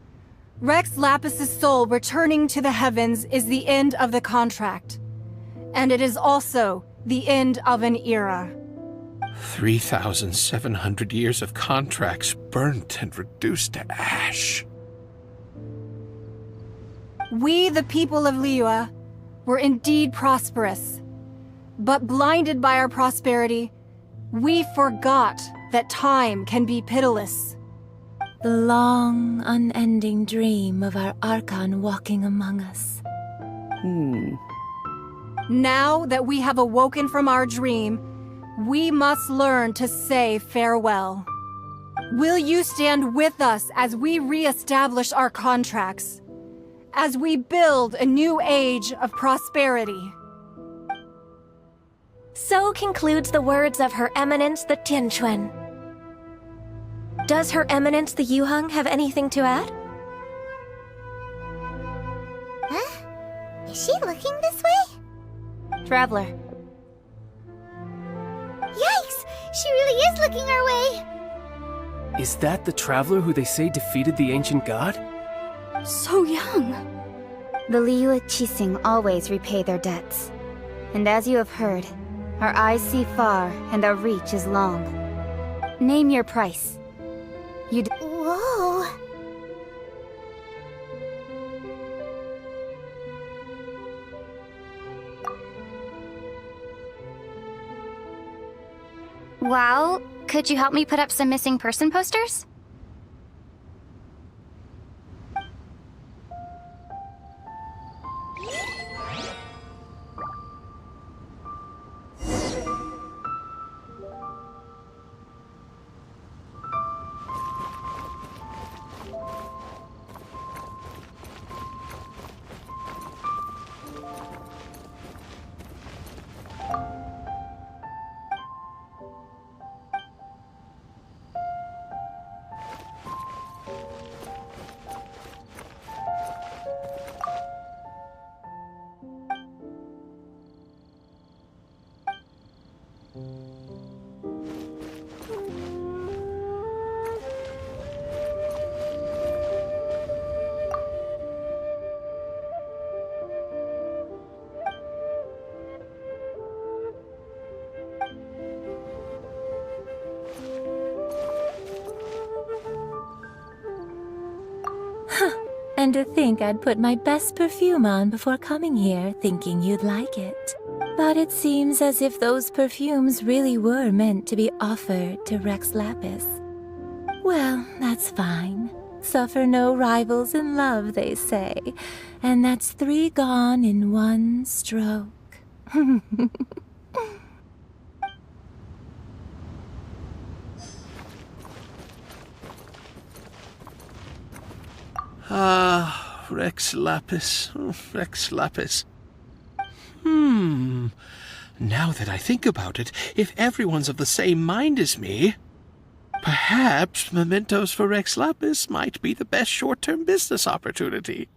Rex Lapis's soul returning to the heavens is the end of the contract. And it is also the end of an era. 3,700 years of contracts burnt and reduced to ash. We, the people of Liyue, were indeed prosperous. But blinded by our prosperity, we forgot that time can be pitiless. The long, unending dream of our Archon walking among us. Now that we have awoken from our dream, we must learn to say farewell. Will you stand with us as we re-establish our contracts? As we build a new age of prosperity? So concludes the words of Her Eminence the Tianquan. Does Her Eminence the Yuheng have anything to add? Huh? Is she looking this way? Traveler. Yikes! She really is looking our way! Is that the traveler who they say defeated the ancient god? So young. The Liyue Qixing always repay their debts. And as you have heard, our eyes see far and our reach is long. Name your price. Whoa! Well, could you help me put up some missing person posters? And to think I'd put my best perfume on before coming here, thinking you'd like it. But it seems as if those perfumes really were meant to be offered to Rex Lapis. Well, that's fine. Suffer no rivals in love, they say. And that's 3 gone in 1 stroke. Ah, Rex Lapis. Rex Lapis. Now that I think about it, if everyone's of the same mind as me, perhaps mementos for Rex Lapis might be the best short-term business opportunity.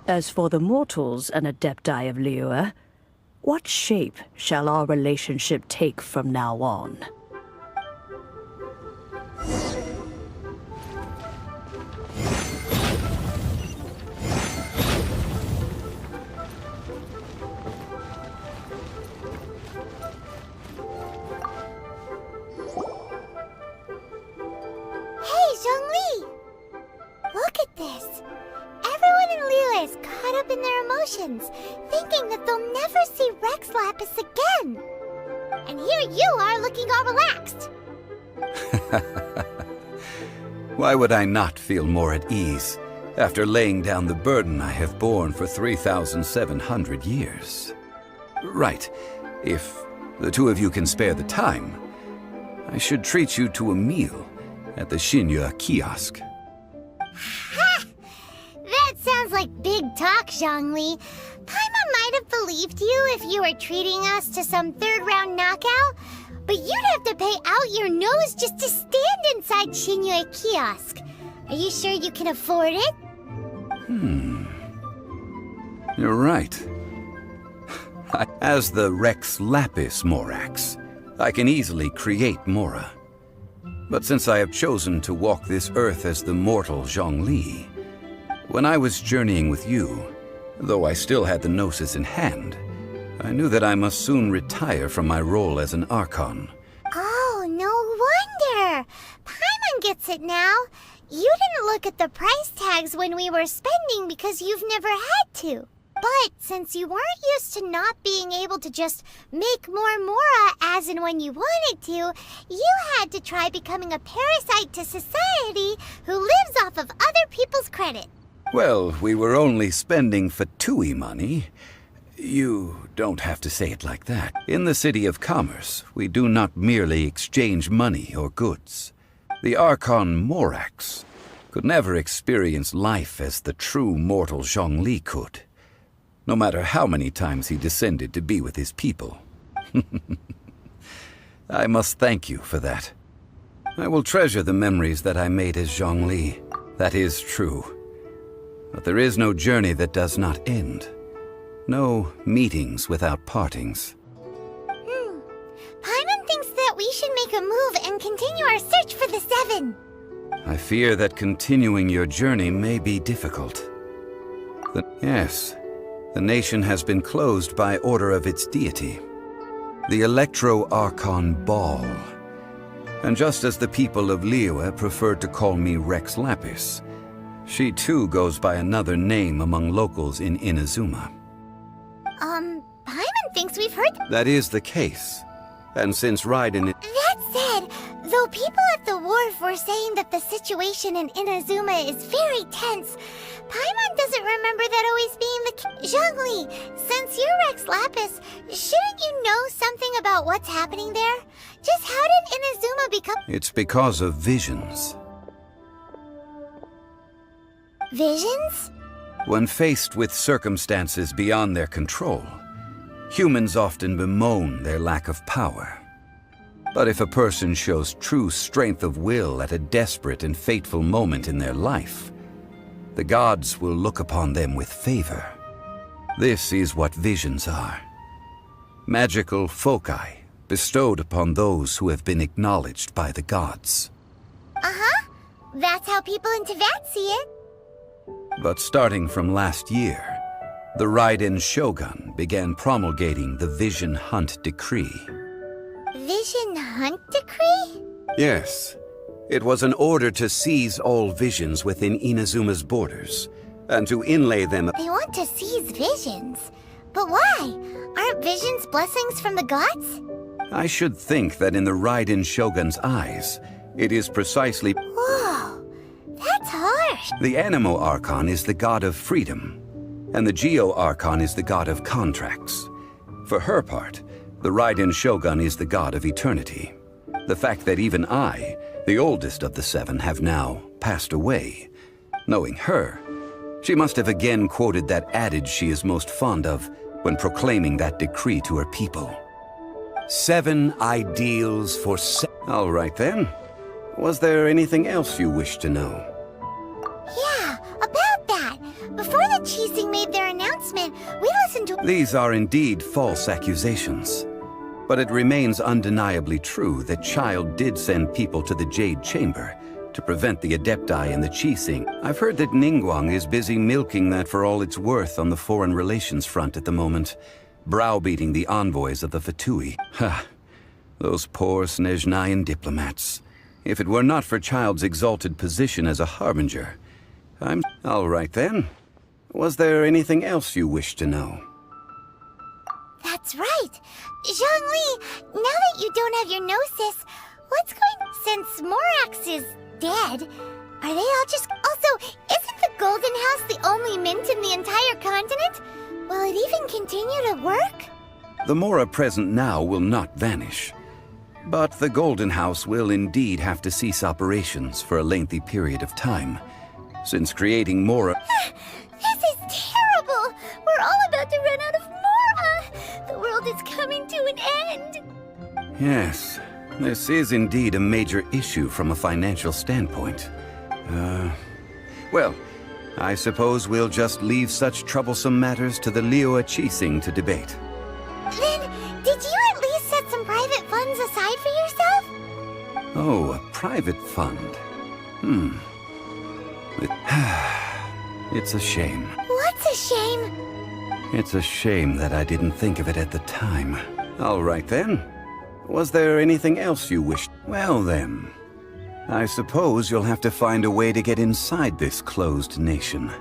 As for the mortals and Adepti of Liyue, what shape shall our relationship take from now on? Hey, Zhongli! Look at this! Everyone in Liyue is caught up in their emotions, thinking that they'll never see Rex Lapis again. And here you are looking all relaxed. Why would I not feel more at ease after laying down the burden I have borne for 3,700 years? Right. If the two of you can spare the time, I should treat you to a meal at the Xinyue kiosk. Ha! That sounds like big talk, Zhongli. Paimon might have believed you if you were treating us to some third-round knockout, but you'd have to pay out your nose just to stand inside Xinyue kiosk. Are you sure you can afford it? You're right. As the Rex Lapis Morax, I can easily create Mora. But since I have chosen to walk this earth as the mortal Zhongli, when I was journeying with you, though I still had the Gnosis in hand, I knew that I must soon retire from my role as an Archon. Oh, no wonder! Paimon gets it now. You didn't look at the price tags when we were spending because you've never had to. But since you weren't used to not being able to just make more Mora as and when you wanted to, you had to try becoming a parasite to society who lives off of other people's credit. Well, we were only spending Fatui money. You don't have to say it like that. In the City of Commerce, we do not merely exchange money or goods. The Archon Morax could never experience life as the true mortal Zhongli could, no matter how many times he descended to be with his people. I must thank you for that. I will treasure the memories that I made as Zhongli. That is true. But there is no journey that does not end. No meetings without partings. Paimon thinks that we should make a move and continue our search for the Seven. I fear that continuing your journey may be difficult. Yes, the nation has been closed by order of its deity, the Electro-Archon Ball. And just as the people of Liyue preferred to call me Rex Lapis, she too goes by another name among locals in Inazuma. Paimon thinks we've heard... That is the case. And since Raiden... That said, though people at the wharf were saying that the situation in Inazuma is very tense, Paimon doesn't remember that always being the case. Zhongli, since you're Rex Lapis, shouldn't you know something about what's happening there? Just how did Inazuma become... It's because of visions. Visions? When faced with circumstances beyond their control, humans often bemoan their lack of power. But if a person shows true strength of will at a desperate and fateful moment in their life, the gods will look upon them with favor. This is what visions are. Magical foci bestowed upon those who have been acknowledged by the gods. Uh-huh. That's how people in Teyvat see it. But starting from last year, the Raiden Shogun began promulgating the Vision Hunt Decree. Vision Hunt Decree? Yes. It was an order to seize all visions within Inazuma's borders, and to inlay them... They want to seize visions. But why? Aren't visions blessings from the gods? I should think that in the Raiden Shogun's eyes, it is precisely... Whoa, that's harsh. The Animo Archon is the god of freedom, and the Geo Archon is the god of contracts. For her part, the Raiden Shogun is the god of eternity. The fact that even I, the oldest of the seven, have now passed away. Knowing her, she must have again quoted that adage she is most fond of when proclaiming that decree to her people. 7 ideals for All right then. Was there anything else you wish to know? Yeah, about that. Before the Qixing made their announcement, we listened to... These are indeed false accusations. But it remains undeniably true that Child did send people to the Jade Chamber to prevent the Adepti and the Qixing. I've heard that Ningguang is busy milking that for all it's worth on the foreign relations front at the moment, browbeating the envoys of the Fatui. Ha! Those poor Snezhnayan diplomats. If it were not for Child's exalted position as a harbinger, I'm... All right then. Was there anything else you wished to know? That's right. Zhongli, now that you don't have your gnosis, what's going... Since Morax is dead, are they all just... Also, isn't the Golden House the only mint in the entire continent? Will it even continue to work? The Mora present now will not vanish. But the Golden House will indeed have to cease operations for a lengthy period of time, since creating Mora... This is terrible! We're all about to run out of Mora! The world is coming to an end! Yes, this is indeed a major issue from a financial standpoint. Well, I suppose we'll just leave such troublesome matters to the Liyue Qixing to debate. Then, did you at least set some private funds aside for yourself? Oh, a private fund. It's a shame. What's a shame? It's a shame that I didn't think of it at the time. All right then. Was there anything else you wished? Well then, I suppose you'll have to find a way to get inside this closed nation.